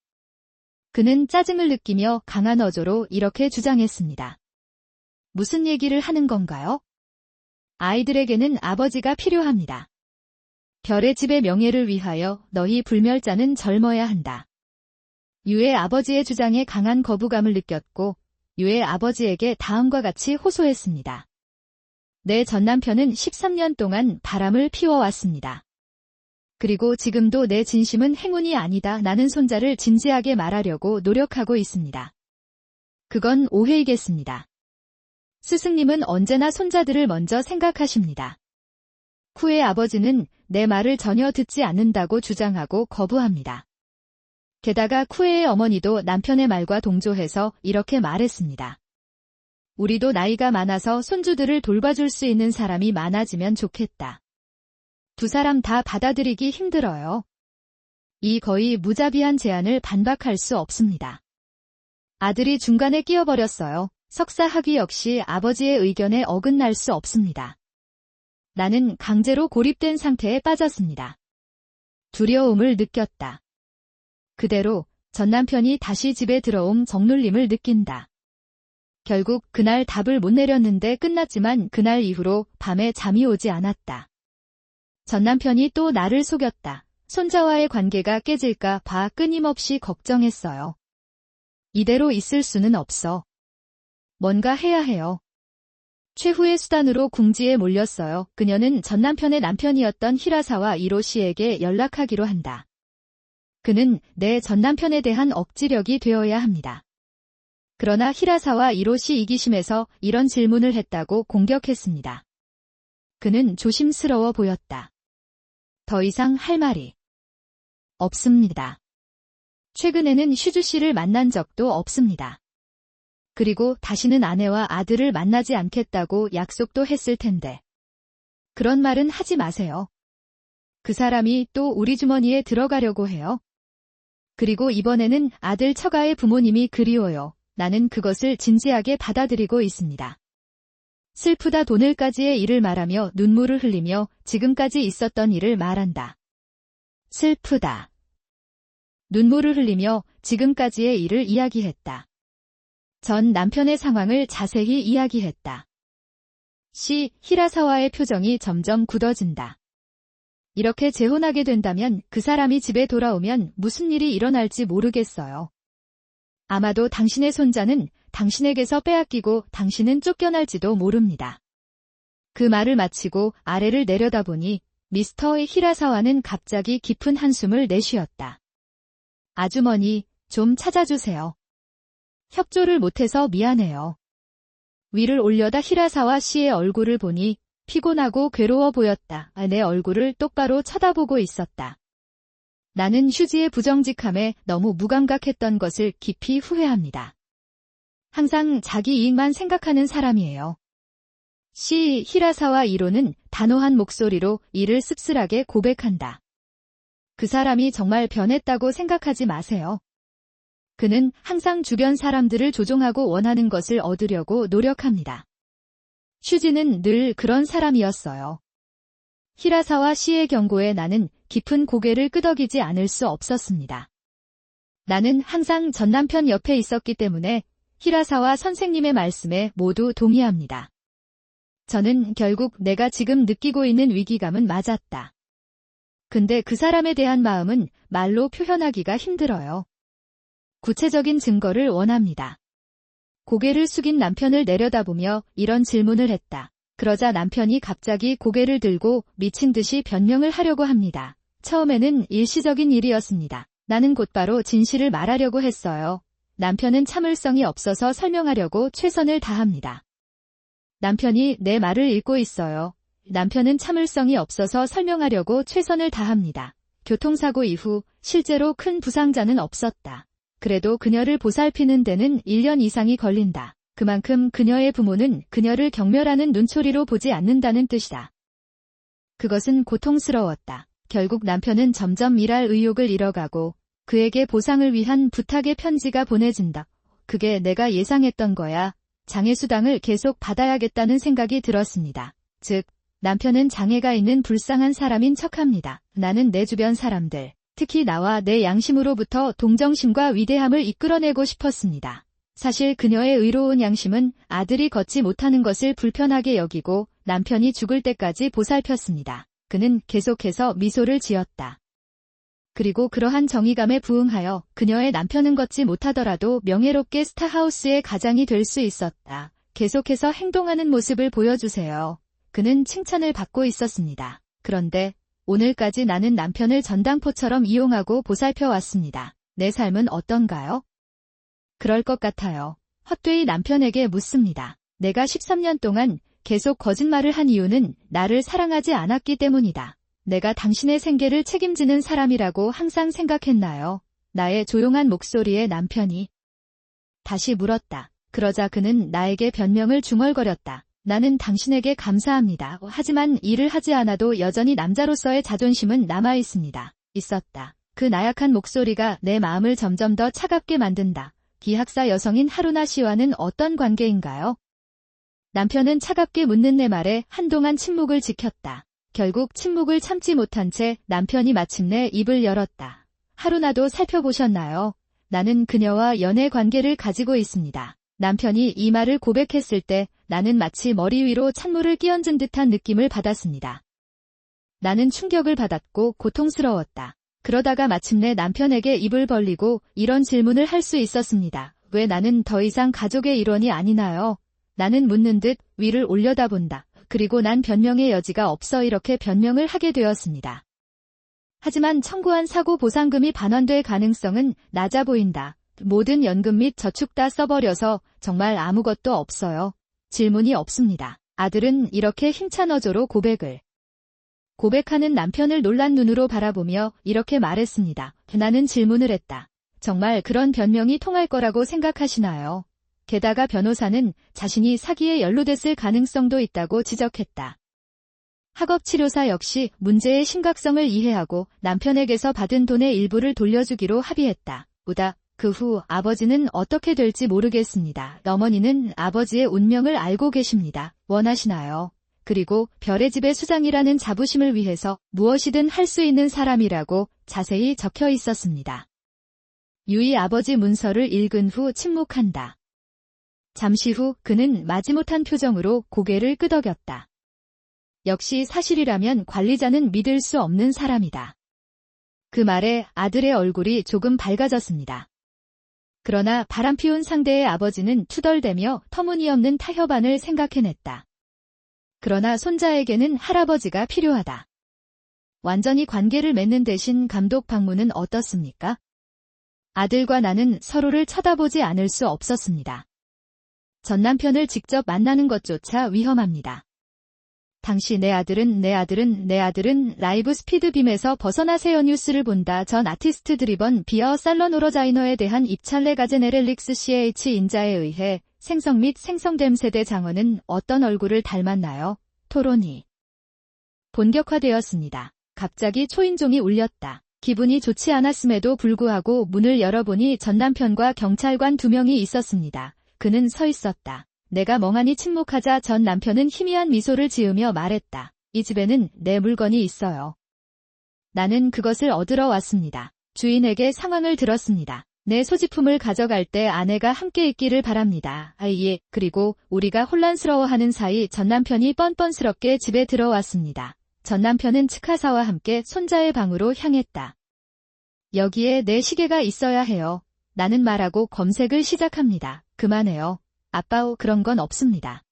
Speaker 1: 그는 짜증을 느끼며 강한 어조로 이렇게 주장했습니다. 무슨 얘기를 하는 건가요? 아이들에게는 아버지가 필요합니다. 별의 집의 명예를 위하여 너희 불멸자는 젊어야 한다. 유의 아버지의 주장에 강한 거부감을 느꼈고 유의 아버지에게 다음과 같이 호소했습니다. 내 전남편은 13년 동안 바람을 피워왔습니다. 그리고 지금도 내 진심은 행운이 아니다. 나는 손자를 진지하게 말하려고 노력하고 있습니다. 그건 오해이겠습니다. 스승님은 언제나 손자들을 먼저 생각하십니다. 쿠의 아버지는 내 말을 전혀 듣지 않는다고 주장하고 거부합니다. 게다가 쿠에의 어머니도 남편의 말과 동조해서 이렇게 말했습니다. 우리도 나이가 많아서 손주들을 돌봐줄 수 있는 사람이 많아지면 좋겠다. 두 사람 다 받아들이기 힘들어요. 이 거의 무자비한 제안을 반박할 수 없습니다. 아들이 중간에 끼어버렸어요. 석사 학위 역시 아버지의 의견에 어긋날 수 없습니다. 나는 강제로 고립된 상태에 빠졌습니다. 두려움을 느꼈다. 그대로 전 남편이 다시 집에 들어옴 정놀림을 느낀다. 결국 그날 답을 못 내렸는데 끝났지만 그날 이후로 밤에 잠이 오지 않았다. 전 남편이 또 나를 속였다. 손자와의 관계가 깨질까 봐 끊임없이 걱정했어요. 이대로 있을 수는 없어. 뭔가 해야 해요. 최후의 수단으로 궁지에 몰렸어요. 그녀는 전 남편의 남편이었던 히라사와 이로시에게 연락하기로 한다. 그는 내 전 남편에 대한 억지력이 되어야 합니다. 그러나 히라사와 이로시 이기심에서 이런 질문을 했다고 공격했습니다. 그는 조심스러워 보였다. 더 이상 할 말이 없습니다. 최근에는 슈즈 씨를 만난 적도 없습니다. 그리고 다시는 아내와 아들을 만나지 않겠다고 약속도 했을 텐데. 그런 말은 하지 마세요. 그 사람이 또 우리 주머니에 들어가려고 해요. 그리고 이번에는 아들 처가의 부모님이 그리워요. 나는 그것을 진지하게 받아들이고 있습니다. 슬프다 오늘까지의 일을 말하며 눈물을 흘리며 지금까지 있었던 일을 말한다. 슬프다. 눈물을 흘리며 지금까지의 일을 이야기했다. 전 남편의 상황을 자세히 이야기했다. 히라사와의 표정이 점점 굳어진다. 이렇게 재혼하게 된다면 그 사람이 집에 돌아오면 무슨 일이 일어날지 모르겠어요. 아마도 당신의 손자는 당신에게서 빼앗기고 당신은 쫓겨날지도 모릅니다. 그 말을 마치고 아래를 내려다보니 미스터 히라사와는 갑자기 깊은 한숨을 내쉬었다. 아주머니, 좀 찾아주세요. 협조를 못해서 미안해요. 위를 올려다 히라사와 씨의 얼굴을 보니 피곤하고 괴로워 보였다. 내 얼굴을 똑바로 쳐다보고 있었다. 나는 휴지의 부정직함에 너무 무감각했던 것을 깊이 후회합니다. 항상 자기 이익만 생각하는 사람이에요. 씨 히라사와 이로는 단호한 목소리로 이를 씁쓸하게 고백한다. 그 사람이 정말 변했다고 생각하지 마세요. 그는 항상 주변 사람들을 조종하고 원하는 것을 얻으려고 노력합니다. 슈지는 늘 그런 사람이었어요. 히라사와 씨의 경고에 나는 깊은 고개를 끄덕이지 않을 수 없었습니다. 나는 항상 전 남편 옆에 있었기 때문에 히라사와 선생님의 말씀에 모두 동의합니다. 저는 결국 내가 지금 느끼고 있는 위기감은 맞았다. 근데 그 사람에 대한 마음은 말로 표현하기가 힘들어요. 구체적인 증거를 원합니다. 고개를 숙인 남편을 내려다보며 이런 질문을 했다. 그러자 남편이 갑자기 고개를 들고 미친 듯이 변명을 하려고 합니다. 처음에는 일시적인 일이었습니다. 나는 곧바로 진실을 말하려고 했어요. 남편은 참을성이 없어서 설명하려고 최선을 다합니다. 남편이 내 말을 읽고 있어요. 남편은 참을성이 없어서 설명하려고 최선을 다합니다. 교통사고 이후 실제로 큰 부상자는 없었다. 그래도 그녀를 보살피는 데는 1년 이상이 걸린다. 그만큼 그녀의 부모는 그녀를 경멸하는 눈초리로 보지 않는다는 뜻이다. 그것은 고통스러웠다. 결국 남편은 점점 일할 의욕을 잃어가고 그에게 보상을 위한 부탁의 편지가 보내진다. 그게 내가 예상했던 거야. 장애수당을 계속 받아야겠다는 생각이 들었습니다. 즉, 남편은 장애가 있는 불쌍한 사람인 척합니다. 나는 내 주변 사람들, 특히 나와 내 양심으로부터 동정심과 위대함을 이끌어내고 싶었습니다. 사실 그녀의 의로운 양심은 아들이 걷지 못하는 것을 불편하게 여기고 남편이 죽을 때까지 보살폈습니다. 그는 계속해서 미소를 지었다. 그리고 그러한 정의감에 부응하여 그녀의 남편은 걷지 못하더라도 명예롭게 스타하우스의 가장이 될 수 있었다. 계속해서 행동하는 모습을 보여주세요. 그는 칭찬을 받고 있었습니다. 그런데 오늘까지 나는 남편을 전당포처럼 이용하고 보살펴왔습니다. 내 삶은 어떤가요? 그럴 것 같아요. 헛되이 남편에게 묻습니다. 내가 13년 동안 계속 거짓말을 한 이유는 나를 사랑하지 않았기 때문이다. 내가 당신의 생계를 책임지는 사람이라고 항상 생각했나요? 나의 조용한 목소리에 남편이 다시 물었다. 그러자 그는 나에게 변명을 중얼거렸다. 나는 당신에게 감사합니다. 하지만 일을 하지 않아도 여전히 남자로서의 자존심은 남아있습니다. 있었다. 그 나약한 목소리가 내 마음을 점점 더 차갑게 만든다. 기학사 여성인 하루나 씨와는 어떤 관계인가요? 남편은 차갑게 묻는 내 말에 한동안 침묵을 지켰다. 결국 침묵을 참지 못한 채 남편이 마침내 입을 열었다. 하루나도 살펴보셨나요? 나는 그녀와 연애 관계를 가지고 있습니다. 남편이 이 말을 고백했을 때 나는 마치 머리 위로 찬물을 끼얹은 듯한 느낌을 받았습니다. 나는 충격을 받았고 고통스러웠다. 그러다가 마침내 남편에게 입을 벌리고 이런 질문을 할 수 있었습니다. 왜 나는 더 이상 가족의 일원이 아니나요? 나는 묻는 듯 위를 올려다본다. 그리고 난 변명의 여지가 없어 이렇게 변명을 하게 되었습니다. 하지만 청구한 사고 보상금이 반환될 가능성은 낮아 보인다. 모든 연금 및 저축 다 써버려서 정말 아무것도 없어요. 질문이 없습니다. 아들은 이렇게 힘찬 어조로 고백하는 남편을 놀란 눈으로 바라보며 이렇게 말했습니다. 나는 질문을 했다. 정말 그런 변명이 통할 거라고 생각하시나요? 게다가 변호사는 자신이 사기에 연루됐을 가능성도 있다고 지적했다. 학업치료사 역시 문제의 심각성을 이해하고 남편에게서 받은 돈의 일부를 돌려주기로 합의했다. 그 후 아버지는 어떻게 될지 모르겠습니다. 어머니는 아버지의 운명을 알고 계십니다. 원하시나요? 그리고 별의 집의 수장이라는 자부심을 위해서 무엇이든 할 수 있는 사람이라고 자세히 적혀 있었습니다. 유이 아버지 문서를 읽은 후 침묵한다. 잠시 후 그는 마지못한 표정으로 고개를 끄덕였다. 역시 사실이라면 관리자는 믿을 수 없는 사람이다. 그 말에 아들의 얼굴이 조금 밝아졌습니다. 그러나 바람피운 상대의 아버지는 투덜대며 터무니없는 타협안을 생각해냈다. 그러나 손자에게는 할아버지가 필요하다. 완전히 관계를 맺는 대신 감독 방문은 어떻습니까? 아들과 나는 서로를 쳐다보지 않을 수 없었습니다. 전 남편을 직접 만나는 것조차 위험합니다. 당시 내 아들은 라이브 스피드빔에서 벗어나세요 뉴스를 본다. 전 아티스트 드리번 비어 살런 오러자이너에 대한 입찰레 가제네렐릭스 CH 인자에 의해 생성 및 생성됨 세대 장어는 어떤 얼굴을 닮았나요? 토론이 본격화되었습니다. 갑자기 초인종이 울렸다. 기분이 좋지 않았음에도 불구하고 문을 열어보니 전 남편과 경찰관 2명이 있었습니다. 그는 서 있었다. 내가 멍하니 침묵하자 전 남편은 희미한 미소를 지으며 말했다. 이 집에는 내 물건이 있어요. 나는 그것을 얻으러 왔습니다. 주인에게 상황을 들었습니다. 내 소지품을 가져갈 때 아내가 함께 있기를 바랍니다. 예. 그리고 우리가 혼란스러워하는 사이 전 남편이 뻔뻔스럽게 집에 들어왔습니다. 전 남편은 츠카사와 함께 손자의 방으로 향했다. 여기에 내 시계가 있어야 해요. 나는 말하고 검색을 시작합니다. 그만해요. 아빠오 그런 건 없습니다.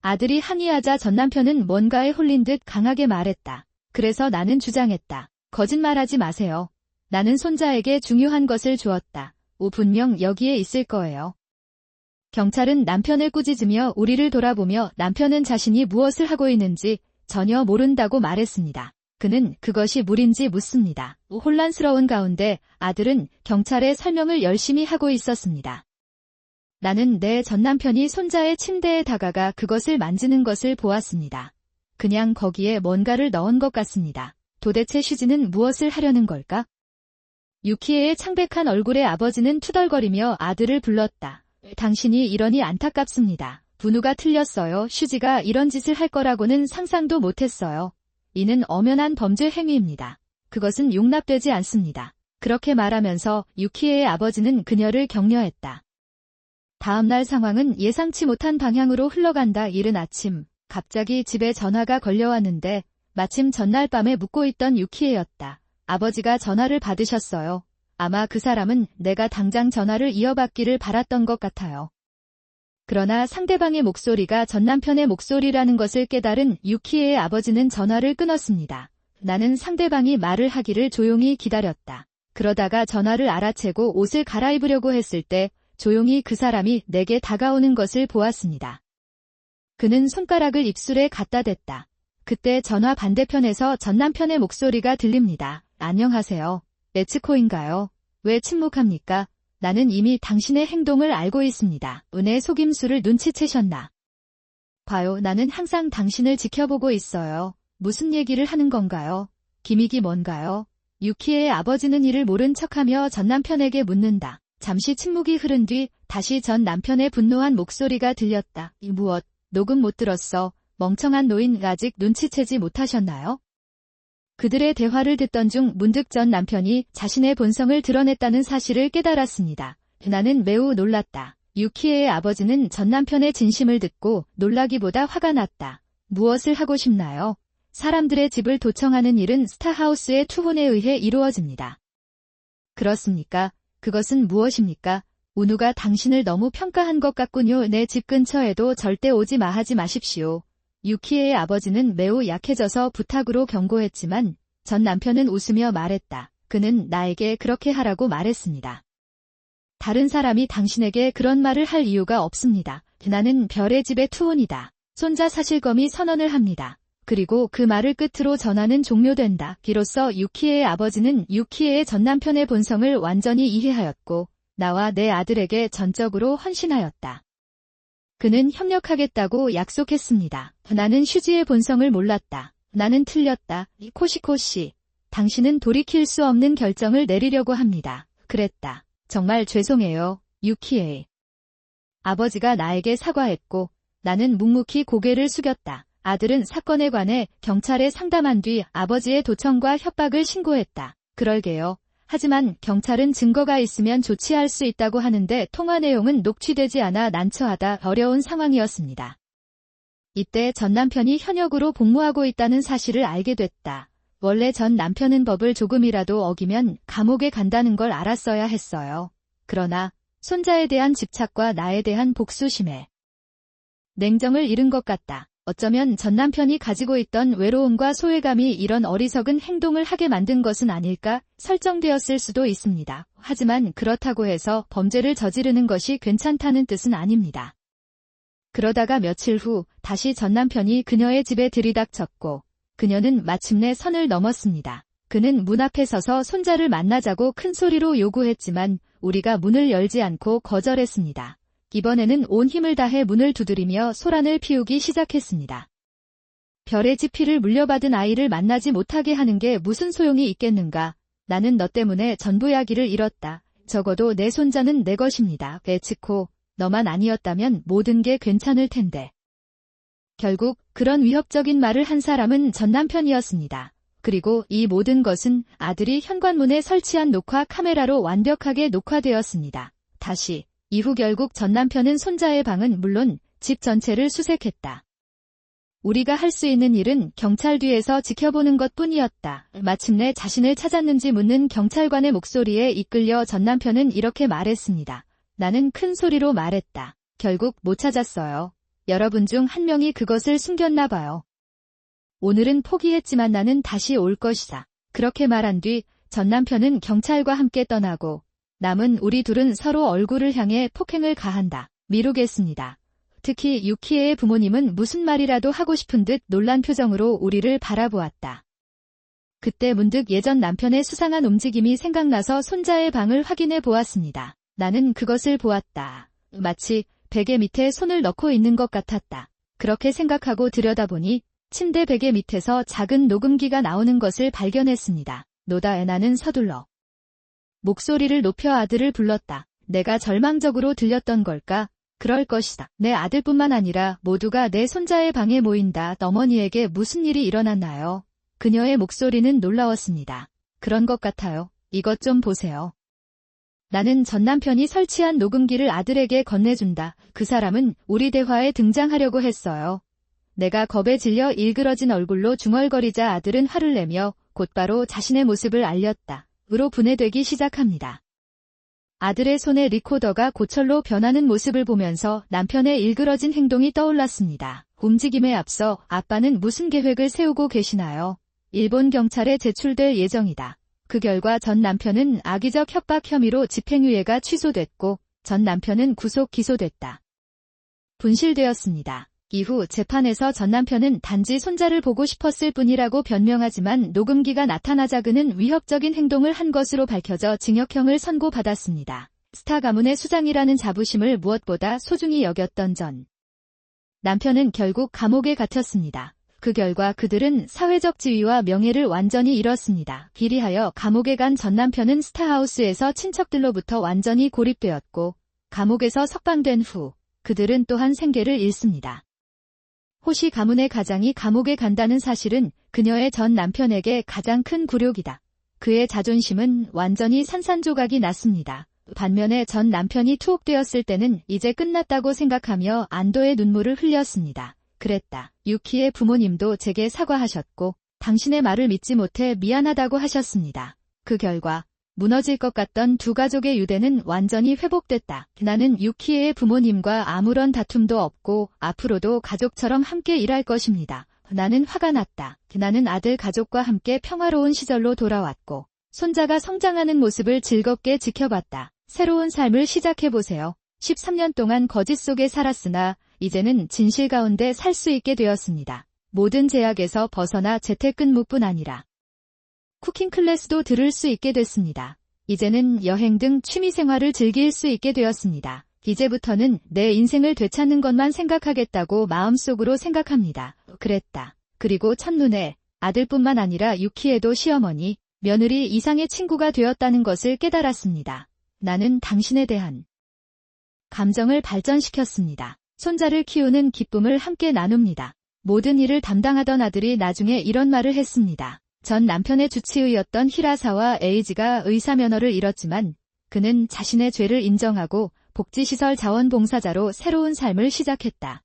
Speaker 1: 아들이 항의하자 전 남편은 뭔가에 홀린 듯 강하게 말했다. 그래서 나는 주장했다. 거짓말하지 마세요. 나는 손자에게 중요한 것을 주었다. 분명 여기에 있을 거예요. 경찰은 남편을 꾸짖으며 우리를 돌아보며 남편은 자신이 무엇을 하고 있는지 전혀 모른다고 말했습니다. 그는 그것이 물인지 묻습니다. 혼란스러운 가운데 아들은 경찰의 설명을 열심히 하고 있었습니다. 나는 내 전 남편이 손자의 침대에 다가가 그것을 만지는 것을 보았습니다. 그냥 거기에 뭔가를 넣은 것 같습니다. 도대체 슈지는 무엇을 하려는 걸까? 유키에의 창백한 얼굴의 아버지는 투덜거리며 아들을 불렀다. 당신이 이러니 안타깝습니다. 분우가 틀렸어요. 슈지가 이런 짓을 할 거라고는 상상도 못했어요. 이는 엄연한 범죄 행위입니다. 그것은 용납되지 않습니다. 그렇게 말하면서 유키에의 아버지는 그녀를 격려했다. 다음날 상황은 예상치 못한 방향으로 흘러간다. 이른 아침, 갑자기 집에 전화가 걸려왔는데 마침 전날 밤에 묵고 있던 유키에였다. 아버지가 전화를 받으셨어요. 아마 그 사람은 내가 당장 전화를 이어받기를 바랐던 것 같아요. 그러나 상대방의 목소리가 전 남편의 목소리라는 것을 깨달은 유키에의 아버지는 전화를 끊었습니다. 나는 상대방이 말을 하기를 조용히 기다렸다. 그러다가 전화를 알아채고 옷을 갈아입으려고 했을 때 조용히 그 사람이 내게 다가오는 것을 보았습니다. 그는 손가락을 입술에 갖다 댔다. 그때 전화 반대편에서 전 남편의 목소리가 들립니다. 안녕하세요. 에츠코인가요? 왜 침묵합니까? 나는 이미 당신의 행동을 알고 있습니다. 은의 속임수를 눈치채셨나? 봐요. 나는 항상 당신을 지켜보고 있어요. 무슨 얘기를 하는 건가요? 기믹이 뭔가요? 유키의 아버지는 이를 모른 척하며 전 남편에게 묻는다. 잠시 침묵이 흐른 뒤 다시 전 남편의 분노한 목소리가 들렸다. 무엇? 녹음 못 들었어. 멍청한 노인 아직 눈치채지 못하셨나요? 그들의 대화를 듣던 중 문득 전 남편이 자신의 본성을 드러냈다는 사실을 깨달았습니다. 나는 매우 놀랐다. 유키의 아버지는 전 남편의 진심을 듣고 놀라기보다 화가 났다. 무엇을 하고 싶나요? 사람들의 집을 도청하는 일은 스타하우스의 투혼에 의해 이루어집니다. 그렇습니까? 그것은 무엇입니까? 운우가 당신을 너무 평가한 것 같군요. 내 집 근처에도 절대 오지 하지 마십시오. 유키의 아버지는 매우 약해져서 부탁으로 경고했지만 전 남편은 웃으며 말했다. 그는 나에게 그렇게 하라고 말했습니다. 다른 사람이 당신에게 그런 말을 할 이유가 없습니다. 나는 별의 집의 투혼이다. 손자 사실검이 선언을 합니다. 그리고 그 말을 끝으로 전화는 종료된다. 비로소 유키의 아버지는 유키의 전 남편의 본성을 완전히 이해하였고 나와 내 아들에게 전적으로 헌신하였다. 그는 협력하겠다고 약속했습니다. 나는 슈지의 본성을 몰랐다. 나는 틀렸다. 코시코씨, 당신은 돌이킬 수 없는 결정을 내리려고 합니다. 그랬다. 정말 죄송해요, 유키에. 아버지가 나에게 사과했고 나는 묵묵히 고개를 숙였다. 아들은 사건에 관해 경찰에 상담한 뒤 아버지의 도청과 협박을 신고했다. 그럴게요. 하지만 경찰은 증거가 있으면 조치할 수 있다고 하는데 통화 내용은 녹취되지 않아 난처하다 어려운 상황이었습니다. 이때 전 남편이 현역으로 복무하고 있다는 사실을 알게 됐다. 원래 전 남편은 법을 조금이라도 어기면 감옥에 간다는 걸 알았어야 했어요. 그러나 손자에 대한 집착과 나에 대한 복수심에 냉정을 잃은 것 같다. 어쩌면 전 남편이 가지고 있던 외로움과 소외감이 이런 어리석은 행동을 하게 만든 것은 아닐까 설정되었을 수도 있습니다. 하지만 그렇다고 해서 범죄를 저지르는 것이 괜찮다는 뜻은 아닙니다. 그러다가 며칠 후 다시 전 남편이 그녀의 집에 들이닥쳤고 그녀는 마침내 선을 넘었습니다. 그는 문 앞에 서서 손자를 만나자고 큰 소리로 요구했지만 우리가 문을 열지 않고 거절했습니다. 이번에는 온 힘을 다해 문을 두드리며 소란을 피우기 시작했습니다. 별의 지피를 물려받은 아이를 만나지 못하게 하는 게 무슨 소용이 있겠는가. 나는 너 때문에 전부야기를 잃었다. 적어도 내 손자는 내 것입니다. 에치코, 너만 아니었다면 모든 게 괜찮을 텐데. 결국 그런 위협적인 말을 한 사람은 전 남편이었습니다. 그리고 이 모든 것은 아들이 현관문에 설치한 녹화 카메라로 완벽하게 녹화되었습니다. 다시. 이후 결국 전 남편은 손자의 방은 물론 집 전체를 수색했다. 우리가 할 수 있는 일은 경찰 뒤에서 지켜보는 것뿐이었다. 마침내 자신을 찾았는지 묻는 경찰관의 목소리에 이끌려 전 남편은 이렇게 말했습니다. 나는 큰 소리로 말했다. 결국 못 찾았어요. 여러분 중 한 명이 그것을 숨겼나 봐요. 오늘은 포기했지만 나는 다시 올 것이다. 그렇게 말한 뒤 전 남편은 경찰과 함께 떠나고 남은 우리 둘은 서로 얼굴을 향해 폭행을 가한다. 미루겠습니다. 특히 유키에의 부모님은 무슨 말이라도 하고 싶은 듯 놀란 표정으로 우리를 바라보았다. 그때 문득 예전 남편의 수상한 움직임이 생각나서 손자의 방을 확인해 보았습니다. 나는 그것을 보았다. 마치 베개 밑에 손을 넣고 있는 것 같았다. 그렇게 생각하고 들여다보니 침대 베개 밑에서 작은 녹음기가 나오는 것을 발견했습니다. 노다 애나는 서둘러 목소리를 높여 아들을 불렀다. 내가 절망적으로 들렸던 걸까? 그럴 것이다. 내 아들뿐만 아니라 모두가 내 손자의 방에 모인다. 어머니에게 무슨 일이 일어났나요? 그녀의 목소리는 놀라웠습니다. 그런 것 같아요. 이것 좀 보세요. 나는 전 남편이 설치한 녹음기를 아들에게 건네준다. 그 사람은 우리 대화에 등장하려고 했어요. 내가 겁에 질려 일그러진 얼굴로 중얼거리자 아들은 화를 내며 곧바로 자신의 모습을 알렸다. 으로 분해되기 시작합니다. 아들의 손에 리코더가 고철로 변하는 모습을 보면서 남편의 일그러진 행동이 떠올랐습니다. 움직임에 앞서 아빠는 무슨 계획을 세우고 계시나요? 일본 경찰에 제출될 예정이다. 그 결과 전 남편은 악의적 협박 혐의로 집행유예가 취소됐고 전 남편은 구속 기소됐다. 분실되었습니다. 이후 재판에서 전 남편은 단지 손자를 보고 싶었을 뿐이라고 변명하지만 녹음기가 나타나자 그는 위협적인 행동을 한 것으로 밝혀져 징역형을 선고받았습니다. 스타 가문의 수장이라는 자부심을 무엇보다 소중히 여겼던 전 남편은 결국 감옥에 갇혔습니다. 그 결과 그들은 사회적 지위와 명예를 완전히 잃었습니다. 비리하여 감옥에 간 전 남편은 스타하우스에서 친척들로부터 완전히 고립되었고 감옥에서 석방된 후 그들은 또한 생계를 잃습니다. 호시 가문의 가장이 감옥에 간다는 사실은 그녀의 전 남편에게 가장 큰 굴욕이다. 그의 자존심은 완전히 산산조각이 났습니다. 반면에 전 남편이 투옥되었을 때는 이제 끝났다고 생각하며 안도의 눈물을 흘렸습니다. 그랬다. 유키의 부모님도 제게 사과하셨고 당신의 말을 믿지 못해 미안하다고 하셨습니다. 그 결과 무너질 것 같던 두 가족의 유대는 완전히 회복됐다. 나는 유키의 부모님과 아무런 다툼도 없고 앞으로도 가족처럼 함께 일할 것입니다. 나는 화가 났다. 나는 아들 가족과 함께 평화로운 시절로 돌아왔고 손자가 성장하는 모습을 즐겁게 지켜봤다. 새로운 삶을 시작해보세요. 13년 동안 거짓 속에 살았으나 이제는 진실 가운데 살 수 있게 되었습니다. 모든 제약에서 벗어나 재택근무뿐 아니라 쿠킹 클래스도 들을 수 있게 됐습니다. 이제는 여행 등 취미생활을 즐길 수 있게 되었습니다. 이제부터는 내 인생을 되찾는 것만 생각하겠다고 마음속으로 생각합니다. 그랬다. 그리고 첫눈에 아들뿐만 아니라 유키에도 시어머니, 며느리 이상의 친구가 되었다는 것을 깨달았습니다. 나는 당신에 대한 감정을 발전시켰습니다. 손자를 키우는 기쁨을 함께 나눕니다. 모든 일을 담당하던 아들이 나중에 이런 말을 했습니다. 전 남편의 주치의였던 히라사와 에이지가 의사 면허를 잃었지만 그는 자신의 죄를 인정하고 복지시설 자원봉사자로 새로운 삶을 시작했다.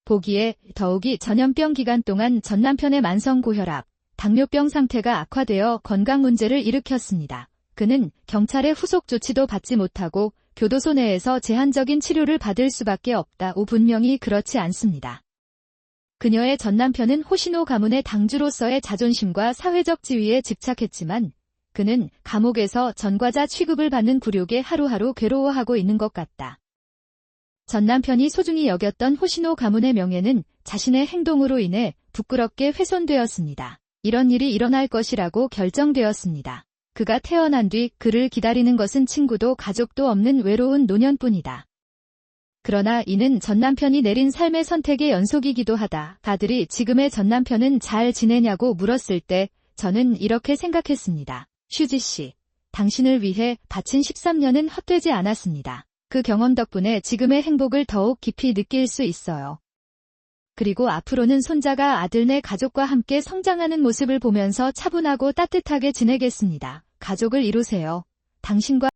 Speaker 1: 보기에 더욱이 전염병 기간 동안 전 남편의 만성고혈압, 당뇨병 상태가 악화되어 건강 문제를 일으켰습니다. 그는 경찰의 후속 조치도 받지 못하고 교도소 내에서 제한적인 치료를 받을 수밖에 없다. 분명히 그렇지 않습니다. 그녀의 전 남편은 호시노 가문의 당주로서의 자존심과 사회적 지위에 집착했지만 그는 감옥에서 전과자 취급을 받는 굴욕에 하루하루 괴로워하고 있는 것 같다. 전 남편이 소중히 여겼던 호시노 가문의 명예는 자신의 행동으로 인해 부끄럽게 훼손되었습니다. 이런 일이 일어날 것이라고 결정되었습니다. 그가 태어난 뒤 그를 기다리는 것은 친구도 가족도 없는 외로운 노년뿐이다. 그러나 이는 전 남편이 내린 삶의 선택의 연속이기도 하다. 가들이 지금의 전 남편은 잘 지내냐고 물었을 때 저는 이렇게 생각했습니다. 슈지 씨, 당신을 위해 바친 13년은 헛되지 않았습니다. 그 경험 덕분에 지금의 행복을 더욱 깊이 느낄 수 있어요. 그리고 앞으로는 손자가 아들네 가족과 함께 성장하는 모습을 보면서 차분하고 따뜻하게 지내겠습니다. 가족을 이루세요. 당신과